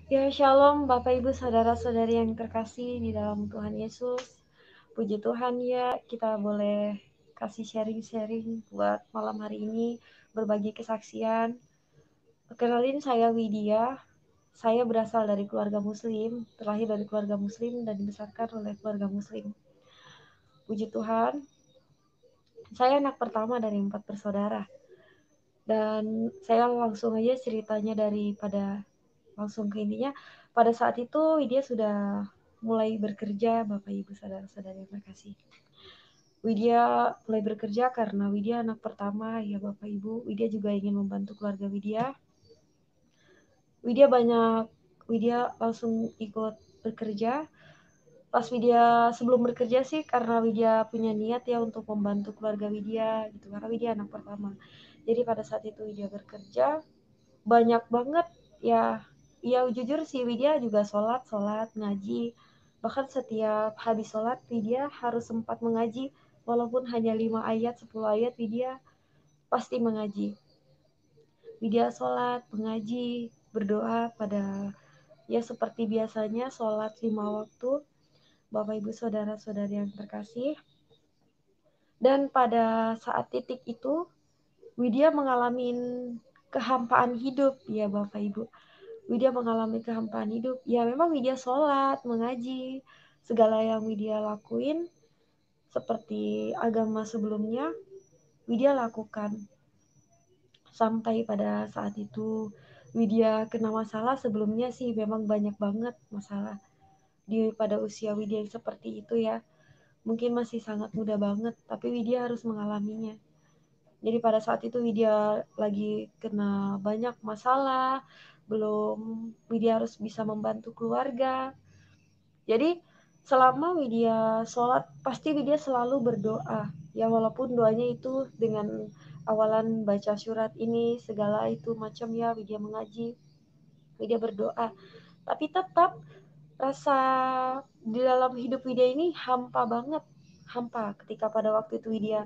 Ya, shalom Bapak Ibu saudara-saudari yang terkasih di dalam Tuhan Yesus. Puji Tuhan ya, kita boleh kasih sharing-sharing buat malam hari ini, berbagi kesaksian. Kenalin, saya Widya. Saya berasal dari keluarga muslim, terlahir dari keluarga muslim dan dibesarkan oleh keluarga muslim. Puji Tuhan, saya anak pertama dari 4 bersaudara. Dan saya langsung aja ceritanya daripada langsung ke intinya. Pada saat itu Widya sudah mulai bekerja, Bapak Ibu saudara-saudari yang terkasih. Widya mulai bekerja karena Widya anak pertama ya Bapak Ibu. Widya juga ingin membantu keluarga Widya. Widya langsung ikut bekerja. Pas Widya sebelum bekerja sih karena Widya punya niat ya untuk membantu keluarga Widya gitu, karena Widya anak pertama. Jadi pada saat itu Widya bekerja banyak banget ya. Ya jujur sih Widya juga sholat ngaji, bahkan setiap habis sholat Widya harus sempat mengaji, walaupun hanya 5 ayat 10 ayat Widya pasti mengaji. Widya sholat mengaji berdoa pada ya seperti biasanya sholat 5 waktu, Bapak Ibu saudara-saudari yang terkasih. Dan pada saat titik itu Widya mengalami kehampaan hidup ya Bapak Ibu. Widya mengalami kehampaan hidup. Ya memang Widya sholat, mengaji, segala yang Widya lakuin seperti agama sebelumnya Widya lakukan. Sampai pada saat itu Widya kena masalah. Sebelumnya sih memang banyak banget masalah pada usia Widya yang seperti itu ya. Mungkin masih sangat muda banget, tapi Widya harus mengalaminya. Jadi pada saat itu Widya lagi kena banyak masalah, belum Widya harus bisa membantu keluarga. Jadi selama Widya sholat pasti Widya selalu berdoa. Ya walaupun doanya itu dengan awalan baca surat ini segala itu macam ya, Widya mengaji, Widya berdoa. Tapi tetap rasa di dalam hidup Widya ini hampa banget. Hampa ketika pada waktu itu Widya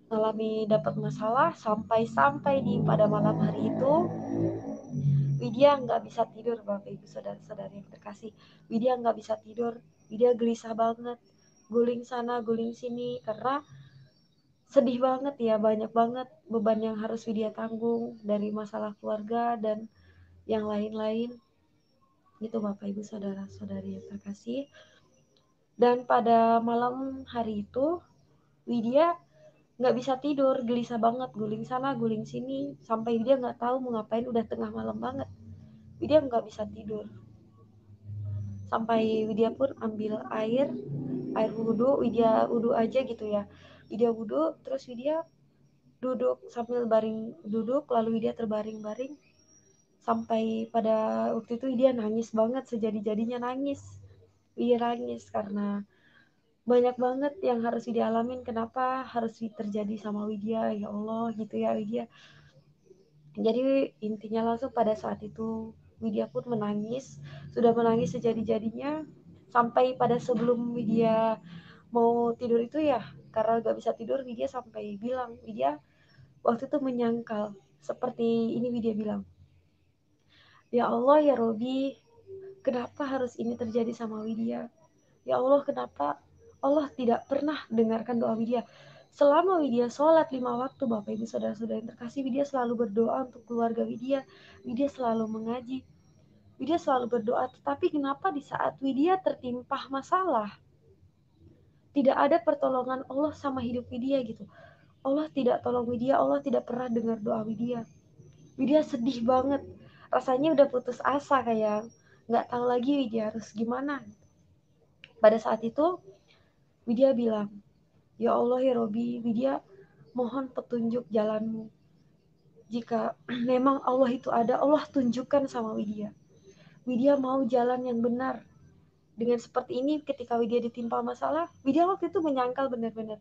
mengalami dapat masalah, sampai di pada malam hari itu Widya nggak bisa tidur Bapak Ibu saudara-saudari yang terkasih. Widya nggak bisa tidur, Widya gelisah banget, guling sana guling sini karena sedih banget ya, banyak banget beban yang harus Widya tanggung dari masalah keluarga dan yang lain-lain gitu Bapak Ibu saudara-saudari yang terkasih. Dan pada malam hari itu Widya nggak bisa tidur, gelisah banget, guling sana guling sini, sampai Widya nggak tahu mau ngapain, udah tengah malam banget Widya nggak bisa tidur. Sampai Widya pun ambil air wudhu, Widya wudhu aja gitu ya. Widya wudhu terus Widya duduk sambil baring duduk, lalu Widya terbaring-baring. Sampai pada waktu itu Widya nangis banget, sejadi-jadinya nangis. Widya nangis karena banyak banget yang harus Widya alamin. Kenapa harus terjadi sama Widya, ya Allah gitu ya Widya. Jadi intinya langsung pada saat itu Widya pun menangis, sudah menangis sejadi-jadinya. Sampai pada sebelum Widya mau tidur itu ya, karena gak bisa tidur, Widya sampai bilang, Widya waktu itu menyangkal seperti ini. Widya bilang, ya Allah ya Robi, kenapa harus ini terjadi sama Widya? Ya Allah, kenapa Allah tidak pernah dengarkan doa Widya? Selama Widya sholat 5 waktu, Bapak Ibu saudara-saudara yang terkasih, Widya selalu berdoa untuk keluarga Widya. Widya selalu mengaji, Widya selalu berdoa. Tetapi kenapa di saat Widya tertimpa masalah, tidak ada pertolongan Allah sama hidup Widya gitu. Allah tidak tolong Widya, Allah tidak pernah dengar doa Widya. Widya sedih banget, rasanya udah putus asa, kayak nggak tahu lagi Widya harus gimana. Pada saat itu Widya bilang, ya Allah ya Robi, Widya mohon petunjuk jalanmu. Jika memang Allah itu ada, Allah tunjukkan sama Widya. Widya mau jalan yang benar. Dengan seperti ini ketika Widya ditimpa masalah, Widya waktu itu menyangkal benar-benar,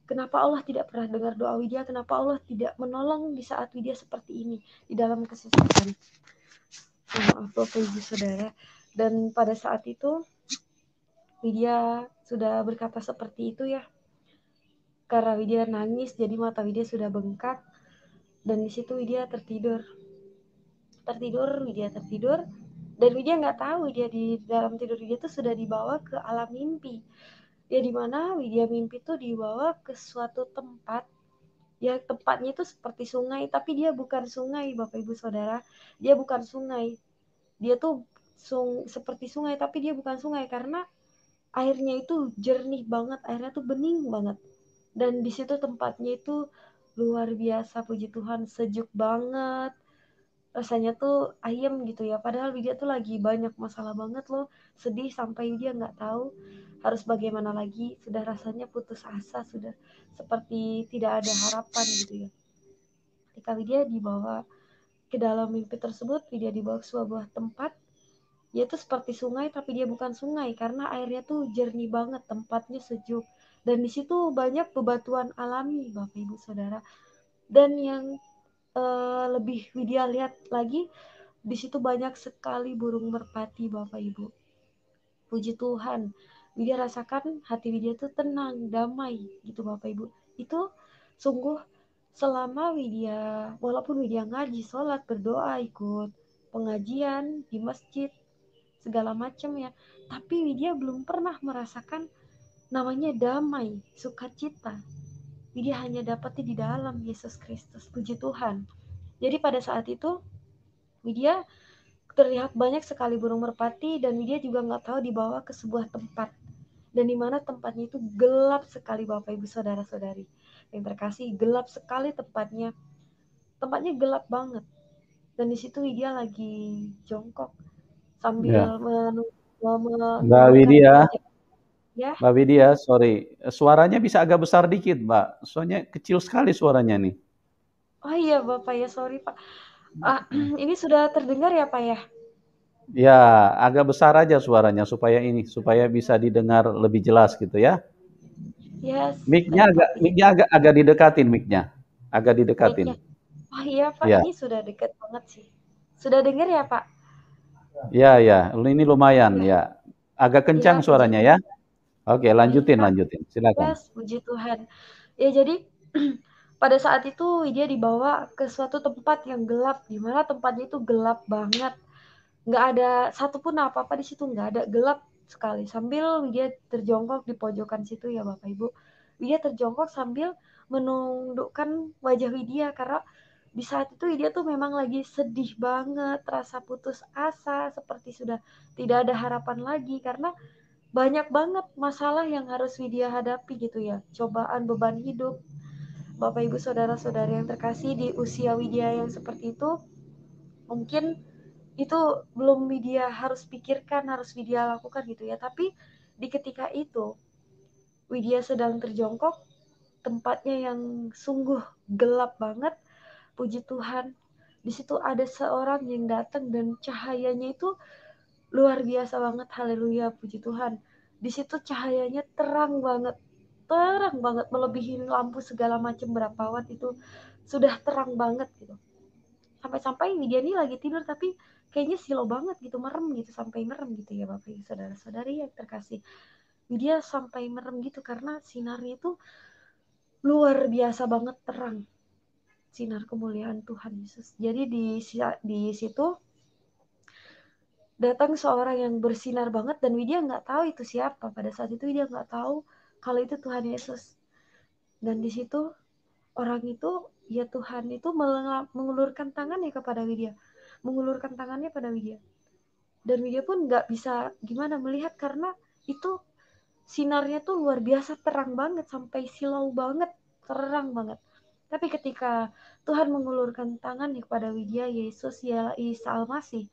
kenapa Allah tidak pernah dengar doa Widya, kenapa Allah tidak menolong di saat Widya seperti ini di dalam kesusahan. Maaf Bapak Ibu Saudara. Dan pada saat itu Widya sudah berkata seperti itu ya, karena Widya nangis jadi mata Widya sudah bengkak. Dan di situ Widya tertidur. Widya tertidur. Dan Widya nggak tahu dia di dalam tidur dia tuh sudah dibawa ke alam mimpi. Ya di mana Widya mimpi tuh dibawa ke suatu tempat. Ya tempatnya itu seperti sungai, tapi dia bukan sungai, Bapak Ibu Saudara. Dia bukan sungai. Dia tuh seperti sungai, tapi dia bukan sungai karena airnya itu jernih banget, airnya tuh bening banget. Dan di situ tempatnya itu luar biasa, puji Tuhan, sejuk banget. Rasanya tuh ayem gitu ya. Padahal Widya tuh lagi banyak masalah banget loh, sedih sampai Widya nggak tahu harus bagaimana lagi. Sudah rasanya putus asa, sudah seperti tidak ada harapan gitu ya. Ketika Widya dibawa ke dalam mimpi tersebut, Widya dibawa ke sebuah tempat, yaitu seperti sungai tapi dia bukan sungai karena airnya tuh jernih banget, tempatnya sejuk. Dan di situ banyak bebatuan alami, Bapak Ibu Saudara. Dan yang lebih Widya lihat lagi, di situ banyak sekali burung merpati, Bapak Ibu. Puji Tuhan, Widya rasakan hati Widya tuh tenang, damai gitu Bapak Ibu. Itu sungguh selama Widya, walaupun Widya ngaji, sholat, berdoa, ikut pengajian di masjid, segala macam ya. Tapi Widya belum pernah merasakan namanya damai, sukacita. Widya hanya dapatnya di dalam Yesus Kristus. Puji Tuhan. Jadi pada saat itu Widya terlihat banyak sekali burung merpati dan Widya juga nggak tahu dibawa ke sebuah tempat. Dan di mana tempatnya itu gelap sekali Bapak Ibu Saudara-saudari. Yang terkasih, gelap sekali tempatnya. Tempatnya gelap banget. Dan di situ Widya lagi jongkok Ya, sambil Mbak menundukkan Widya, wajah ya. Mbak Widya, sorry, suaranya bisa agak besar dikit, Mbak. Soalnya kecil sekali suaranya nih. Oh iya Bapak ya, sorry Pak. Ini sudah terdengar ya Pak ya? Ya, agak besar aja suaranya supaya bisa didengar lebih jelas gitu ya. Yes, Mic-nya baik agak Pak, puji mic-nya agak agak didekatin mic-nya. Agak didekatin. mic-nya. Oh iya Pak, Ya. ini sudah dekat banget sih. Sudah dengar ya Pak? Ya, ya. Ini lumayan Ya, ya. Agak ya kencang puji suaranya ya. Tuhan. Oke, Baik lanjutin Pak, lanjutin. Silakan. yes, puji Tuhan. Ya jadi pada saat itu dia dibawa ke suatu tempat yang gelap, di mana tempatnya itu gelap banget. Nggak ada satupun apa-apa di situ, nggak ada, gelap sekali. Sambil dia terjongkok di pojokan situ ya Bapak Ibu. Dia terjongkok sambil menundukkan wajah Widya karena di saat itu Widya tuh memang lagi sedih banget, rasa putus asa, seperti sudah tidak ada harapan lagi karena banyak banget masalah yang harus Widya hadapi gitu ya. Cobaan, beban hidup. Bapak Ibu Saudara-saudari yang terkasih, di usia Widya yang seperti itu, mungkin itu belum Widya harus pikirkan, harus Widya lakukan gitu ya. Tapi di ketika itu Widya sedang terjongkok, tempatnya yang sungguh gelap banget. Puji Tuhan, di situ ada seorang yang datang dan cahayanya itu luar biasa banget. Haleluya, puji Tuhan. Di situ cahayanya terang banget melebihi lampu segala macam berapa watt itu, sudah terang banget gitu. Sampai-sampai Widya ini lagi tidur tapi kayaknya silau banget gitu, merem gitu, sampai merem gitu ya Bapak Ibu Saudara-saudari yang terkasih. Widya sampai merem gitu karena sinarnya itu luar biasa banget terang, sinar kemuliaan Tuhan Yesus. Jadi di situ datang seorang yang bersinar banget dan Widya nggak tahu itu siapa. Pada saat itu Widya nggak tahu kalau itu Tuhan Yesus. Dan di situ orang itu, ya Tuhan itu mengulurkan tangannya kepada Widya, mengulurkan tangannya pada Widya. Dan Widya pun nggak bisa gimana melihat karena itu sinarnya tuh luar biasa terang banget sampai silau banget, terang banget. Tapi ketika Tuhan mengulurkan tangannya kepada Widya, Yesus ya Isa Al-Masih,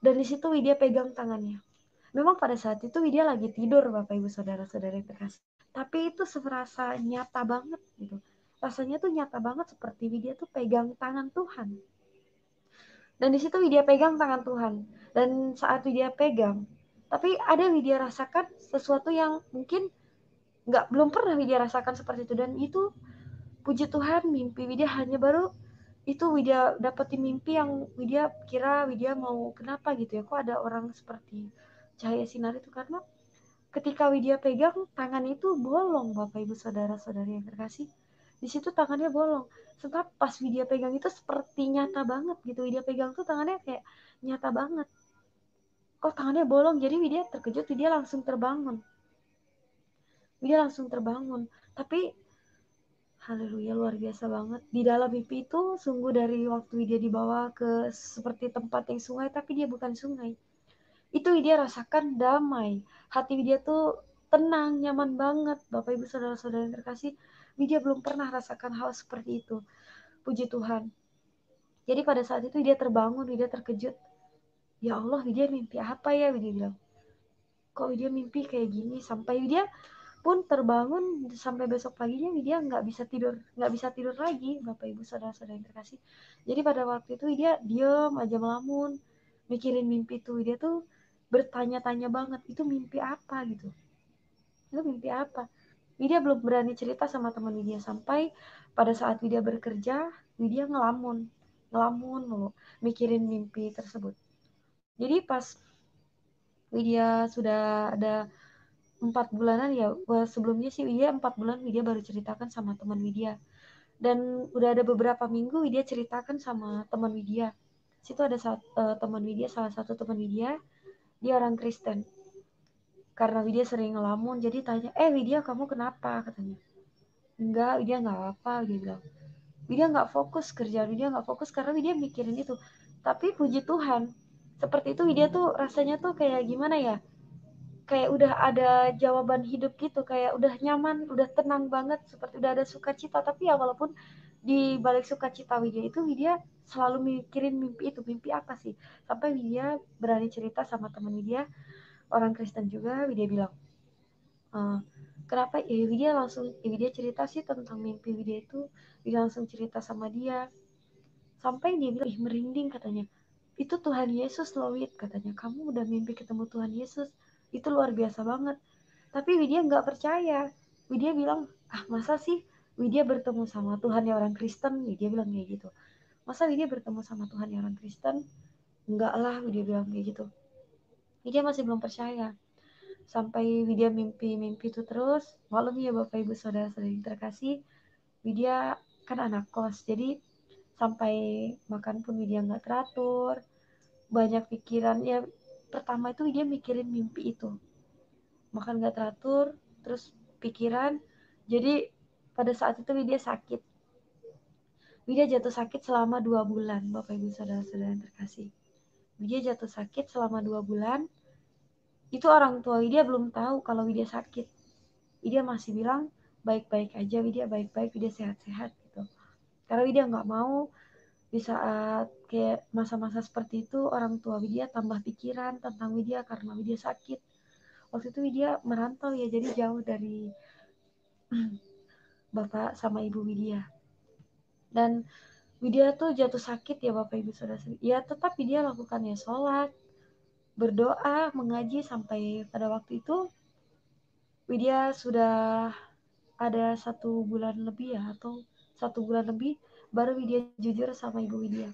dan di situ Widya pegang tangannya. Memang pada saat itu Widya lagi tidur Bapak Ibu Saudara-saudara yang terkasih. Tapi itu serasa nyata banget gitu. Rasanya tuh nyata banget seperti Widya tuh pegang tangan Tuhan. Dan di situ Widya pegang tangan Tuhan. Dan saat Widya pegang, tapi ada Widya rasakan sesuatu yang mungkin belum pernah Widya rasakan seperti itu. Dan itu puji Tuhan, mimpi Widya hanya baru itu Widya dapetin mimpi yang Widya kira Widya mau kenapa gitu ya, kok ada orang seperti cahaya sinar itu, karena ketika Widya pegang tangan itu bolong Bapak Ibu Saudara-saudari yang terkasih. Di situ tangannya bolong. Sebab pas Widya pegang itu seperti nyata banget gitu. Widya pegang tuh tangannya kayak nyata banget. kok tangannya bolong. Jadi Widya terkejut, Widya langsung terbangun. Tapi haleluya, luar biasa banget. Di dalam mimpi itu sungguh dari waktu dia dibawa ke seperti tempat yang sungai, tapi dia bukan sungai. Itu dia rasakan damai. Hati dia tuh tenang, nyaman banget. Bapak Ibu Saudara-saudara yang terkasih, dia belum pernah rasakan hal seperti itu. Puji Tuhan. Jadi pada saat itu dia terbangun, dia terkejut. Ya Allah, dia mimpi apa ya? Dia bilang, kok dia mimpi kayak gini? Sampai dia pun terbangun sampai besok paginya dia nggak bisa tidur lagi, Bapak Ibu Saudara-saudara yang terkasih. Jadi pada waktu itu dia diem aja melamun, mikirin mimpi itu. Dia tuh bertanya-tanya banget, itu mimpi apa gitu, itu mimpi apa. Dia belum berani cerita sama teman dia sampai pada saat dia bekerja, dia ngelamun mulu mikirin mimpi tersebut. Jadi pas Widya sudah ada 4 bulanan ya, sebelumnya sih Widya 4 bulan Widya baru ceritakan sama teman Widya, dan udah ada beberapa minggu Widya ceritakan sama teman Widya. Situ ada teman Widya, salah satu teman Widya, dia orang Kristen. Karena Widya sering ngelamun, jadi tanya, Widya kamu kenapa, katanya. Enggak, Widya nggak apa, dia bilang. Widya nggak fokus kerja, Widya nggak fokus karena Widya mikirin itu. Tapi puji Tuhan, seperti itu Widya tuh rasanya tuh kayak gimana ya, kayak udah ada jawaban hidup gitu, kayak udah nyaman, udah tenang banget, seperti udah ada sukacita. Tapi ya walaupun di balik sukacita Widya itu, Widya selalu mikirin mimpi itu, mimpi apa sih. Sampai Widya berani cerita sama teman Widya, orang Kristen juga. Widya bilang, kenapa ya, Widya cerita sih tentang mimpi Widya itu. Widya langsung cerita sama dia. Sampai dia bilang, merinding katanya. Itu Tuhan Yesus loh, Wid, katanya. Kamu udah mimpi ketemu Tuhan Yesus. Itu luar biasa banget. Tapi Widya nggak percaya. Widya bilang, masa sih Widya bertemu sama Tuhan yang orang Kristen? Widya bilang kayak gitu. Masa Widya bertemu sama Tuhan yang orang Kristen? Enggak lah, Widya bilang kayak gitu. Widya masih belum percaya. Sampai Widya mimpi-mimpi itu terus. Malam ya Bapak Ibu Saudara-saudara yang terkasih, Widya kan anak kos. Jadi sampai makan pun Widya nggak teratur. Banyak pikiran. Ya pertama itu Widya mikirin mimpi itu. Makan nggak teratur, terus pikiran. Jadi pada saat itu Widya sakit. Widya jatuh sakit selama 2 bulan, Bapak Ibu Saudara-saudara yang terkasih. Widya jatuh sakit selama 2 bulan. Itu orang tua Widya belum tahu kalau Widya sakit. Widya masih bilang baik-baik aja, Widya baik-baik, Widya sehat-sehat gitu. Karena Widya nggak mau di saat kayak masa-masa seperti itu orang tua Widya tambah pikiran tentang Widya karena Widya sakit. Waktu itu Widya merantau ya, jadi jauh dari bapak sama ibu Widya. Dan Widya tuh jatuh sakit ya Bapak Ibu Saudara. Ya tetap Widya lakukan ya sholat, berdoa, mengaji. Sampai pada waktu itu Widya sudah ada 1 bulan lebih ya, atau 1 bulan lebih baru Widya jujur sama ibu Widya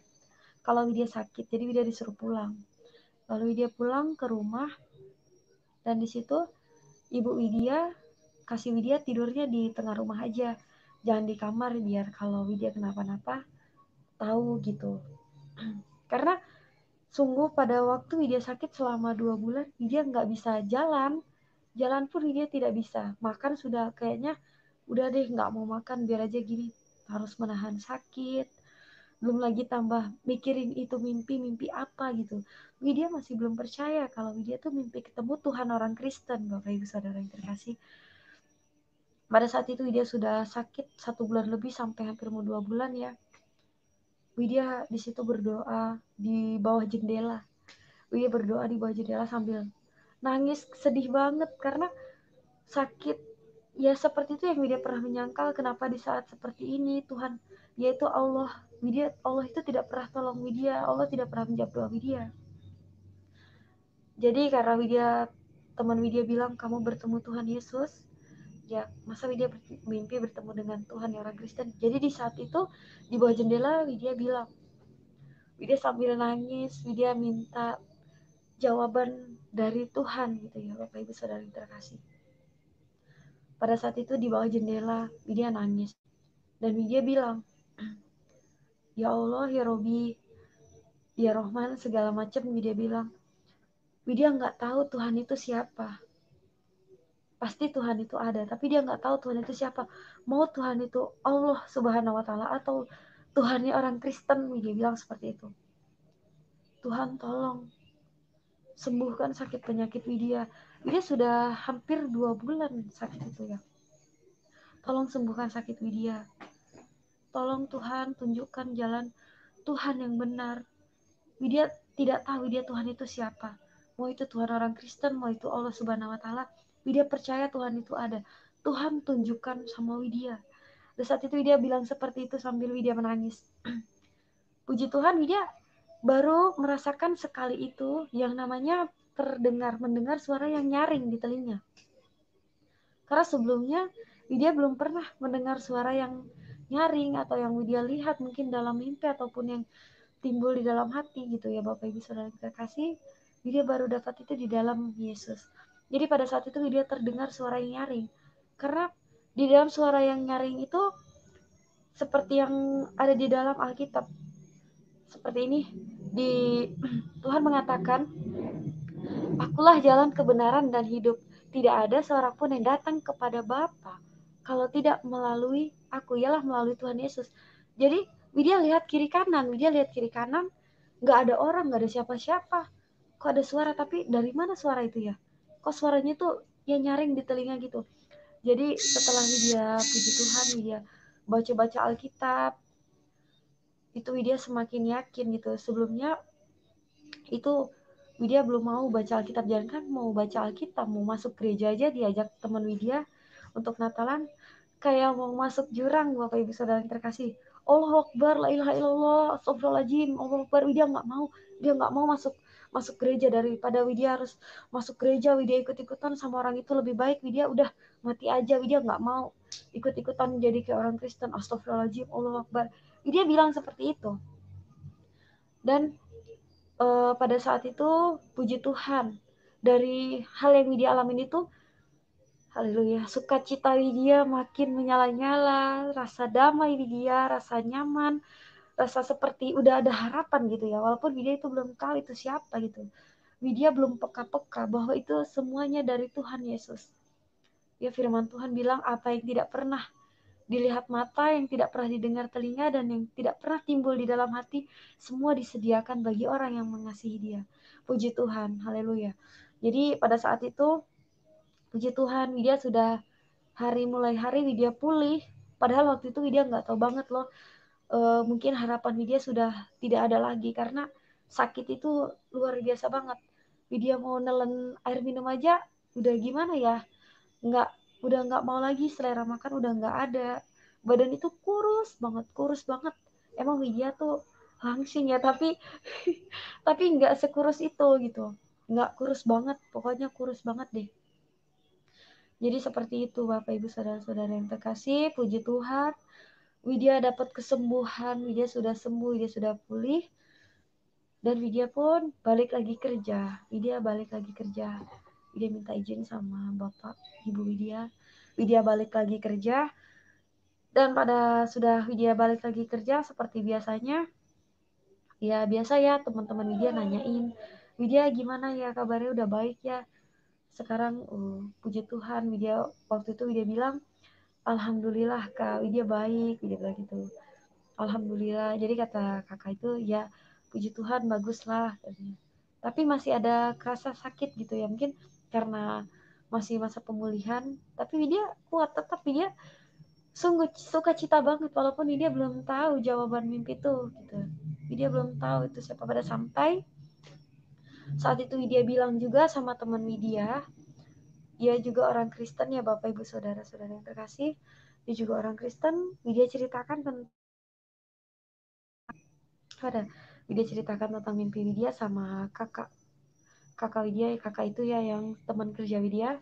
kalau Widya sakit. Jadi Widya disuruh pulang. Lalu Widya pulang ke rumah, dan di situ ibu Widya kasih Widya tidurnya di tengah rumah aja, jangan di kamar, biar kalau Widya kenapa-napa tahu gitu. Karena sungguh pada waktu Widya sakit selama 2 bulan, Widya nggak bisa jalan pun Widya tidak bisa. Makan sudah kayaknya udah deh nggak mau makan, biar aja gini, harus menahan sakit. Belum lagi tambah mikirin itu mimpi apa gitu. Widya masih belum percaya kalau Widya tuh mimpi ketemu Tuhan orang Kristen, Bapak Ibu Saudara yang terkasih. Pada saat itu Widya sudah sakit 1 bulan lebih, sampai hampir mau 2 bulan ya. Widya di situ berdoa di bawah jendela. Widya berdoa di bawah jendela sambil nangis, sedih banget karena sakit. Ya seperti itu yang Widya pernah menyangkal, kenapa di saat seperti ini Tuhan, yaitu Allah, Allah itu tidak pernah tolong Widya, Allah tidak pernah menjawab doa Widya. Jadi karena teman Widya bilang kamu bertemu Tuhan Yesus, ya masa Widya mimpi bertemu dengan Tuhan yang orang Kristen. Jadi di saat itu di bawah jendela Widya sambil nangis, Widya minta jawaban dari Tuhan gitu ya Bapak Ibu Saudara yang terkasih. Pada saat itu di bawah jendela Widya nangis, dan Widya bilang, ya Allah, ya Robi, ya Rohman, segala macam. Widya bilang, Widya nggak tahu Tuhan itu siapa. Pasti Tuhan itu ada, tapi dia nggak tahu Tuhan itu siapa. Mau Tuhan itu Allah Subhanahu Wa Taala atau Tuhannya orang Kristen, Widya bilang seperti itu. Tuhan tolong sembuhkan sakit penyakit Widya. Widya sudah hampir 2 bulan sakit itu ya. Tolong sembuhkan sakit Widya. Tolong Tuhan tunjukkan jalan Tuhan yang benar. Widya tidak tahu Widya Tuhan itu siapa. Mau itu Tuhan orang Kristen, mau itu Allah Subhanahu Wa Taala. Widya percaya Tuhan itu ada. Tuhan tunjukkan sama Widya. Dan saat itu Widya bilang seperti itu sambil Widya menangis. Puji Tuhan, Widya baru merasakan sekali itu yang namanya mendengar suara yang nyaring di telinga. Karena sebelumnya Widya belum pernah mendengar suara yang nyaring atau yang Widya lihat mungkin dalam mimpi ataupun yang timbul di dalam hati gitu ya Bapak Ibu Saudara terkasih. Widya baru dapat itu di dalam Yesus. Jadi pada saat itu Widya terdengar suara yang nyaring. Karena di dalam suara yang nyaring itu seperti yang ada di dalam Alkitab. Seperti ini di Tuhan mengatakan, akulah jalan kebenaran dan hidup. Tidak ada seorang pun yang datang kepada Bapa kalau tidak melalui aku, ialah melalui Tuhan Yesus. Jadi Widya lihat kiri kanan, nggak ada orang, nggak ada siapa-siapa. Kok ada suara, tapi dari mana suara itu ya? Kok suaranya tuh ya nyaring di telinga gitu. Jadi setelah Widya puji Tuhan, Widya baca-baca Alkitab, itu Widya semakin yakin gitu. Sebelumnya itu Widya belum mau baca Alkitab, jangan kan mau baca Alkitab, mau masuk gereja aja diajak teman Widya untuk Natalan kayak mau masuk jurang. Bapak Ibu Saudara yang terkasih, Allah Akbar, la ilaha illallah, astagfirullahaladzim, Allah Akbar. Widya nggak mau, dia nggak mau masuk masuk gereja. Daripada Widya harus masuk gereja, Widya ikut-ikutan sama orang itu, lebih baik Widya udah mati aja. Widya nggak mau ikut-ikutan jadi kayak orang Kristen, astagfirullahaladzim, Allah Akbar. Widya bilang seperti itu. Dan pada saat itu puji Tuhan, dari hal yang Widya alamin itu, haleluya, sukacita Widya makin menyala-nyala, rasa damai Widya, rasa nyaman, rasa seperti udah ada harapan gitu ya. Walaupun Widya itu belum tahu itu siapa gitu, Widya belum peka-peka bahwa itu semuanya dari Tuhan Yesus. Ya, firman Tuhan bilang, apa yang tidak pernah dilihat mata, yang tidak pernah didengar telinga, dan yang tidak pernah timbul di dalam hati, semua disediakan bagi orang yang mengasihi Dia. Puji Tuhan, haleluya. Jadi pada saat itu, puji Tuhan, Widya sudah mulai hari Widya pulih. Padahal waktu itu Widya nggak tahu banget loh, mungkin harapan Widya sudah tidak ada lagi karena sakit itu luar biasa banget. Widya mau nelen air minum aja udah gimana ya, nggak udah nggak mau lagi, selera makan udah nggak ada, badan itu kurus banget. Emang Widya tuh langsing ya, tapi tapi nggak sekurus itu gitu, nggak kurus banget, pokoknya kurus banget deh. Jadi seperti itu Bapak Ibu Saudara-saudara yang terkasih, puji Tuhan, Widya dapat kesembuhan, Widya sudah sembuh, Widya sudah pulih, dan Widya pun balik lagi kerja. Widya balik lagi kerja. Widya minta izin sama Bapak Ibu Widya. Widya balik lagi kerja, dan pada sudah Widya balik lagi kerja seperti biasanya, ya biasa ya teman-teman Widya nanyain, Widya gimana ya kabarnya, udah baik ya sekarang? Puji Tuhan, Widya waktu itu Widya bilang, Alhamdulillah Kak, Widya baik, Widya bilang gitu. Alhamdulillah. Jadi kata kakak itu, ya puji Tuhan baguslah katanya. Tapi masih ada kerasa sakit gitu ya, mungkin karena masih masa pemulihan. Tapi Widya kuat, tetap Widya sungguh suka cita banget walaupun Widya belum tahu jawaban mimpi itu gitu. Widya belum tahu itu siapa, pada sampai saat itu Widya bilang juga sama teman Widya, dia juga orang Kristen ya Bapak Ibu Saudara-saudara yang terkasih, dia juga orang Kristen. Widya ceritakan tentang Widya ceritakan tentang mimpi Widya sama kakak Widya, kakak itu ya yang teman kerja Widya.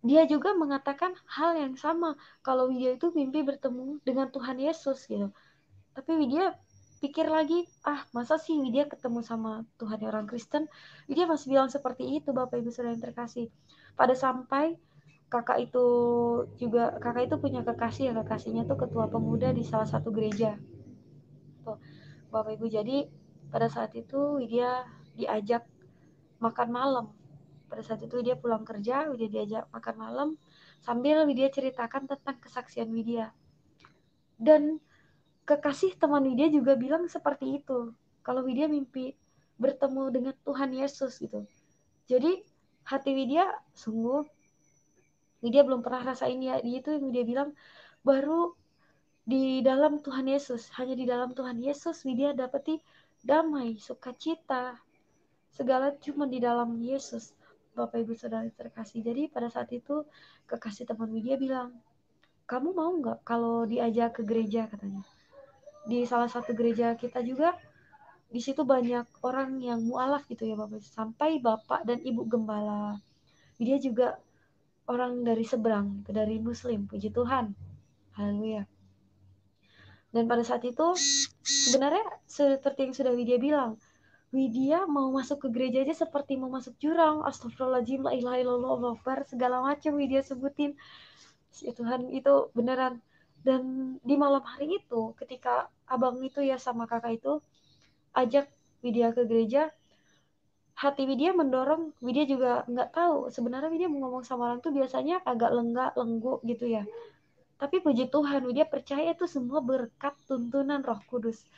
Dia juga mengatakan hal yang sama, kalau Widya itu mimpi bertemu dengan Tuhan Yesus gitu. Tapi Widya pikir lagi, masa sih Widya ketemu sama Tuhan orang Kristen? Widya masih bilang seperti itu Bapak Ibu Saudara yang terkasih. Pada sampai kakak itu punya kekasih ya, kekasihnya tuh ketua pemuda di salah satu gereja tuh Bapak Ibu. Jadi pada saat itu Widya diajak makan malam. Pada saat itu Widya pulang kerja, Widya diajak makan malam sambil Widya ceritakan tentang kesaksian Widya. Dan kekasih teman Widya juga bilang seperti itu. Kalau Widya mimpi bertemu dengan Tuhan Yesus gitu. Jadi hati Widya sungguh, Widya belum pernah rasain ya, itu yang Widya bilang, baru di dalam Tuhan Yesus, hanya di dalam Tuhan Yesus Widya dapati damai, sukacita, segala cuma di dalam Yesus. Bapak Ibu Saudara terkasih. Jadi pada saat itu kekasih teman Widya bilang, kamu mau nggak kalau diajak ke gereja, katanya. Di salah satu gereja kita juga, di situ banyak orang yang mualaf gitu ya Bapak. Sampai Bapak dan Ibu Gembala Widya juga orang dari seberang, dari Muslim, puji Tuhan. Haleluya. Dan pada saat itu sebenarnya seperti yang sudah Widya bilang, Widya mau masuk ke gereja aja seperti mau masuk jurang. Astagfirullahaladzim, la ilaha illallah, Allahu Akbar, segala macam Widya sebutin. Ya Tuhan, itu beneran. Dan di malam hari itu ketika abang itu ya sama kakak itu ajak Widya ke gereja, hati Widya mendorong. Widya juga nggak tahu sebenarnya Widya mau ngomong sama orang tuh biasanya agak lenggak lengguk gitu ya. Tapi puji Tuhan, Widya percaya itu semua berkat tuntunan Roh Kudus.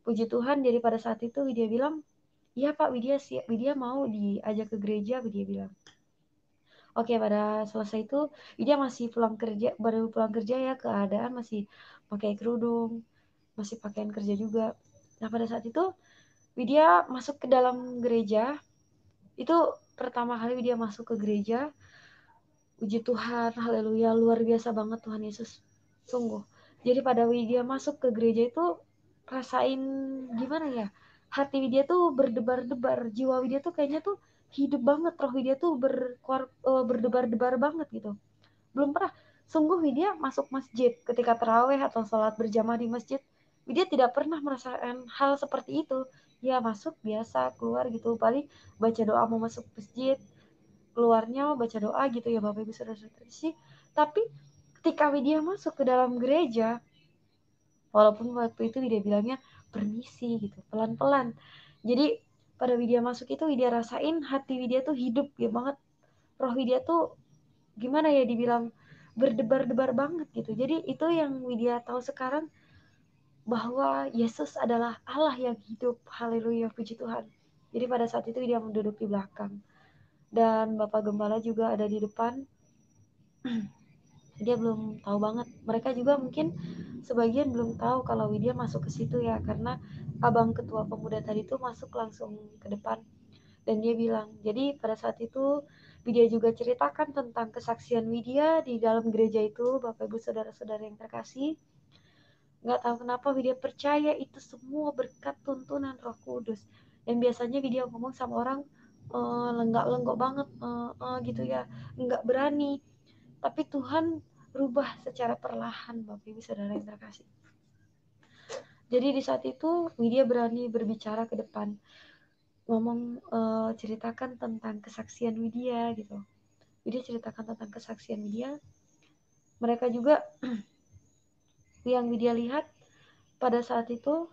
Puji Tuhan, jadi pada saat itu Widya bilang, iya Pak, Widya mau diajak ke gereja, Widya bilang. Oke, pada selesai itu Widya masih baru pulang kerja ya, keadaan masih pakai kerudung, masih pakaian kerja juga. Nah pada saat itu Widya masuk ke dalam gereja, itu pertama kali Widya masuk ke gereja. Puji Tuhan, haleluya, luar biasa banget Tuhan Yesus, sungguh. Jadi pada Widya masuk ke gereja itu rasain gimana ya, hati Widya tuh berdebar-debar, jiwa Widya tuh kayaknya tuh hidup banget, roh Widya tuh berdebar-debar banget gitu. Belum pernah, sungguh Widya masuk masjid ketika terawih atau sholat berjamaah di masjid, Widya tidak pernah merasakan hal seperti itu. Ya masuk biasa, keluar gitu, paling baca doa mau masuk masjid, keluarnya baca doa gitu ya Bapak Ibu Saudara-saudara sih. Tapi ketika Widya masuk ke dalam gereja, walaupun waktu itu Widya bilangnya permisi gitu, pelan-pelan. Jadi pada Widya masuk itu Widya rasain hati Widya tuh hidup ya banget. Roh Widya tuh gimana ya dibilang berdebar-debar banget gitu. Jadi itu yang Widya tahu sekarang, bahwa Yesus adalah Allah yang hidup. Haleluya, puji Tuhan. Jadi pada saat itu Widya duduk di belakang. Dan Bapak Gembala juga ada di depan. Dia belum tahu banget. Mereka juga mungkin sebagian belum tahu kalau Widya masuk ke situ ya, karena abang ketua pemuda tadi tuh masuk langsung ke depan dan dia bilang, jadi pada saat itu Widya juga ceritakan tentang kesaksian Widya di dalam gereja itu. Bapak Ibu Saudara-saudara yang terkasih, nggak tahu kenapa Widya percaya itu semua berkat tuntunan Roh Kudus. Dan biasanya Widya ngomong sama orang lenggak-lenggok banget, gitu ya, nggak berani. Tapi Tuhan rubah secara perlahan, Bapak Ibu Saudara yang terkasih. Jadi di saat itu Widya berani berbicara ke depan, ngomong, ceritakan tentang kesaksian Widya gitu. Widya ceritakan tentang kesaksian Widya. Mereka juga yang Widya lihat pada saat itu,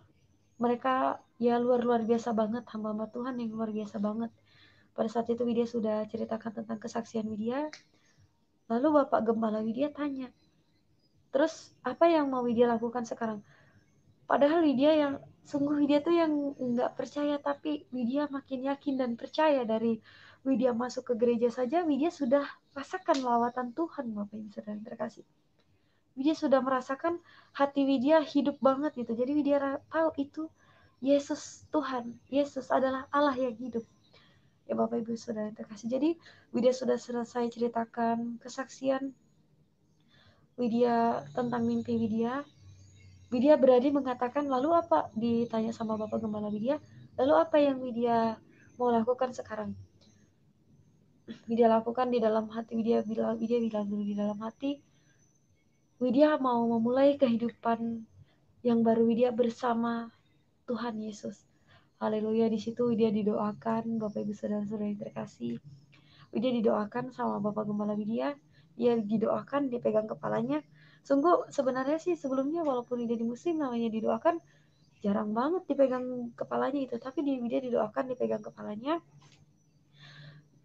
mereka ya luar biasa banget, hamba-hamba Tuhan yang luar biasa banget. Pada saat itu Widya sudah ceritakan tentang kesaksian Widya. Lalu Bapak Gembala Widya tanya, terus apa yang mau Widya lakukan sekarang? Padahal Widya yang sungguh Widya tuh yang nggak percaya, tapi Widya makin yakin dan percaya. Dari Widya masuk ke gereja saja Widya sudah rasakan lawatan Tuhan, Bapak Ibu Saudara yang terkasih. Widya sudah merasakan hati Widya hidup banget gitu. Jadi Widya tahu itu Yesus Tuhan, Yesus adalah Allah yang hidup. Ya Bapak Ibu Saudara yang terkasih. Jadi Widya sudah selesai ceritakan kesaksian Widya tentang mimpi Widya. Widya berani mengatakan, lalu apa? Ditanya sama Bapak Gembala Widya, lalu apa yang Widya mau lakukan sekarang? Widya lakukan di dalam hati. Widya bilang dulu di dalam hati, Widya mau memulai kehidupan yang baru Widya bersama Tuhan Yesus. Haleluya. Di situ Widya didoakan, Bapak Ibu Saudara-saudara yang terkasih. Widya didoakan sama Bapak Gembala Widya. Dia didoakan, dipegang kepalanya. Sungguh sebenarnya sih sebelumnya walaupun Widya di Muslim namanya didoakan, jarang banget dipegang kepalanya itu, tapi dia didoakan dipegang kepalanya.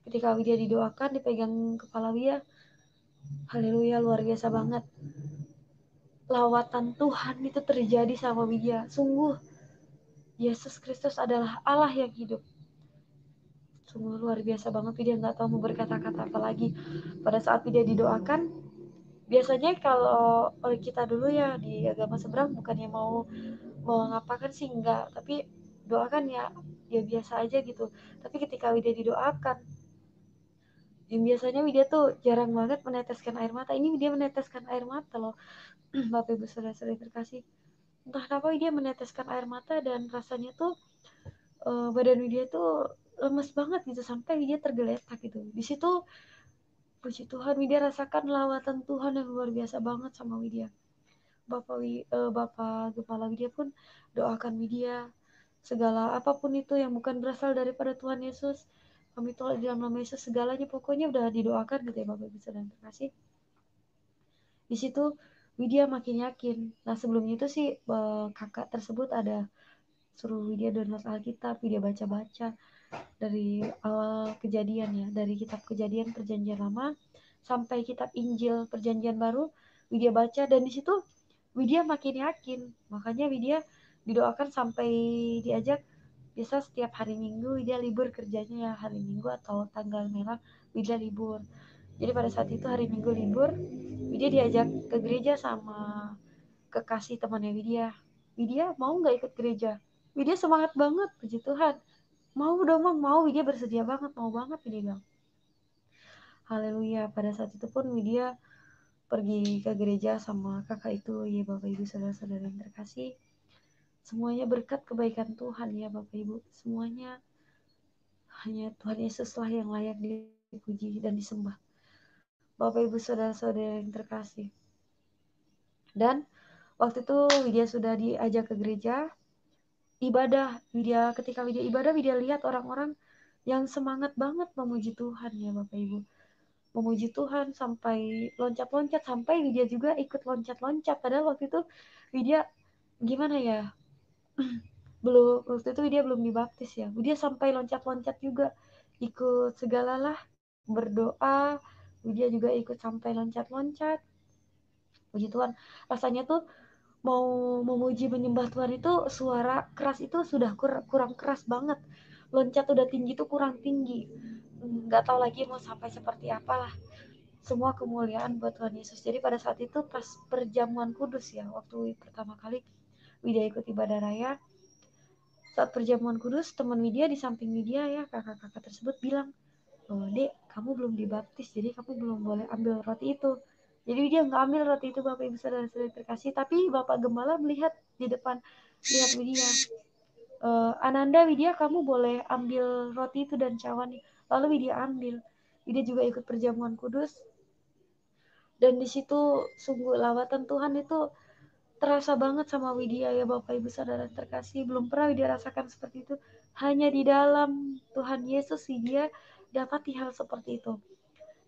Ketika Widya didoakan, dipegang kepala Widya, haleluya, luar biasa banget. Lawatan Tuhan itu terjadi sama Widya. Sungguh, Yesus Kristus adalah Allah yang hidup. Sungguh luar biasa banget. Widya nggak tahu mau berkata-kata apa lagi. Pada saat Widya didoakan, biasanya kalau oleh kita dulu ya di agama seberang, bukannya mau mengapakan sih, enggak, tapi doakan ya biasa aja gitu. Tapi ketika Widya didoakan, yang biasanya Widya tuh jarang banget meneteskan air mata, ini Widya meneteskan air mata loh. Bapak Ibu saudara-saudari terkasih, entah kenapa Widya meneteskan air mata dan rasanya tuh badan Widya tuh lemes banget gitu, sampai Widya tergeletak gitu. Di situ puji Tuhan, Widya rasakan lawatan Tuhan yang luar biasa banget sama Widya. Bapak Kepala Widya pun doakan Widya, segala apapun itu yang bukan berasal daripada Tuhan Yesus, kami tolak di dalam nama Yesus, segalanya pokoknya udah didoakan gitu ya Bapak Ibu saudara terkasih. Di situ Widya makin yakin. Nah sebelumnya itu sih kakak tersebut ada suruh Widya download Alkitab, Widya baca-baca dari awal kejadian ya, dari kitab Kejadian Perjanjian Lama sampai kitab Injil Perjanjian Baru, Widya baca, dan di situ Widya makin yakin. Makanya Widya didoakan sampai diajak, biasa setiap hari Minggu Widya libur kerjanya ya, hari Minggu atau tanggal merah Widya libur. Jadi pada saat itu hari Minggu libur, Widya diajak ke gereja sama kekasih temannya Widya. Widya mau nggak ikut gereja? Widya semangat banget, puji Tuhan. Mau dong, mau. Widya bersedia banget, mau banget Widya bilang. Haleluya. Pada saat itu pun Widya pergi ke gereja sama kakak itu ya Bapak Ibu saudara-saudara yang terkasih. Semuanya berkat kebaikan Tuhan ya Bapak Ibu. Semuanya hanya Tuhan Yesus lah yang layak dipuji dan disembah. Bapak Ibu saudara-saudara yang terkasih. Dan waktu itu Widya sudah diajak ke gereja ibadah. Ketika Widya ibadah, Widya lihat orang-orang yang semangat banget memuji Tuhan ya Bapak Ibu. Memuji Tuhan sampai loncat-loncat, sampai Widya juga ikut loncat-loncat. Padahal waktu itu Widya gimana ya, belum, waktu itu Widya belum dibaptis ya. Widya sampai loncat-loncat juga, ikut segalalah, berdoa. Widya juga ikut sampai loncat-loncat. Puji Tuhan, rasanya tuh mau memuji menyembah Tuhan itu suara keras itu sudah kurang keras banget, loncat udah tinggi tuh kurang tinggi, nggak tahu lagi mau sampai seperti apalah. Semua kemuliaan buat Tuhan Yesus. Jadi pada saat itu pas perjamuan kudus ya, waktu pertama kali Widya ikut ibadah raya, saat perjamuan kudus, teman Widya di samping Widya ya, kakak-kakak tersebut bilang, oh dek, kamu belum dibaptis, jadi kamu belum boleh ambil roti itu. Jadi Widya nggak ambil roti itu Bapak Ibu saudara-saudara terkasih, tapi Bapak Gembala melihat di depan, lihat Widya, Ananda, Widya kamu boleh ambil roti itu dan cawan. Lalu Widya ambil. Widya juga ikut perjamuan kudus, dan di situ sungguh lawatan Tuhan itu terasa banget sama Widya ya Bapak Ibu saudara terkasih. Belum pernah Widya rasakan seperti itu. Hanya di dalam Tuhan Yesus Widya dapati hal seperti itu.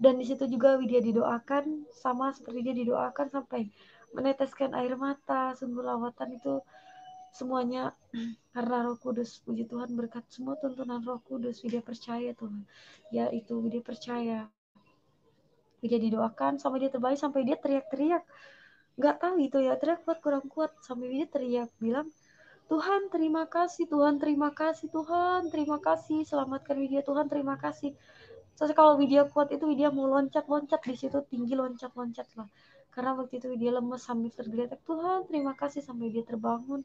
Dan di situ juga Widya didoakan sama seperti dia didoakan sampai meneteskan air mata. Sungguh lawatan itu semuanya karena Roh Kudus. Puji Tuhan, berkat semua tuntunan Roh Kudus Widya percaya Tuhan. Ya itu Widya percaya. Widya didoakan sampai dia terbalik, sampai dia teriak-teriak. Nggak tahu itu ya, teriak kuat kurang kuat sampai dia teriak bilang, Tuhan terima kasih, Tuhan terima kasih, Tuhan terima kasih, selamatkan Widya, Tuhan terima kasih. Soalnya kalau Widya kuat itu Widya mau loncat-loncat di situ, tinggi loncat-loncat lah. Karena waktu itu Widya lemes sambil tergeletak, Tuhan terima kasih, sampai dia terbangun.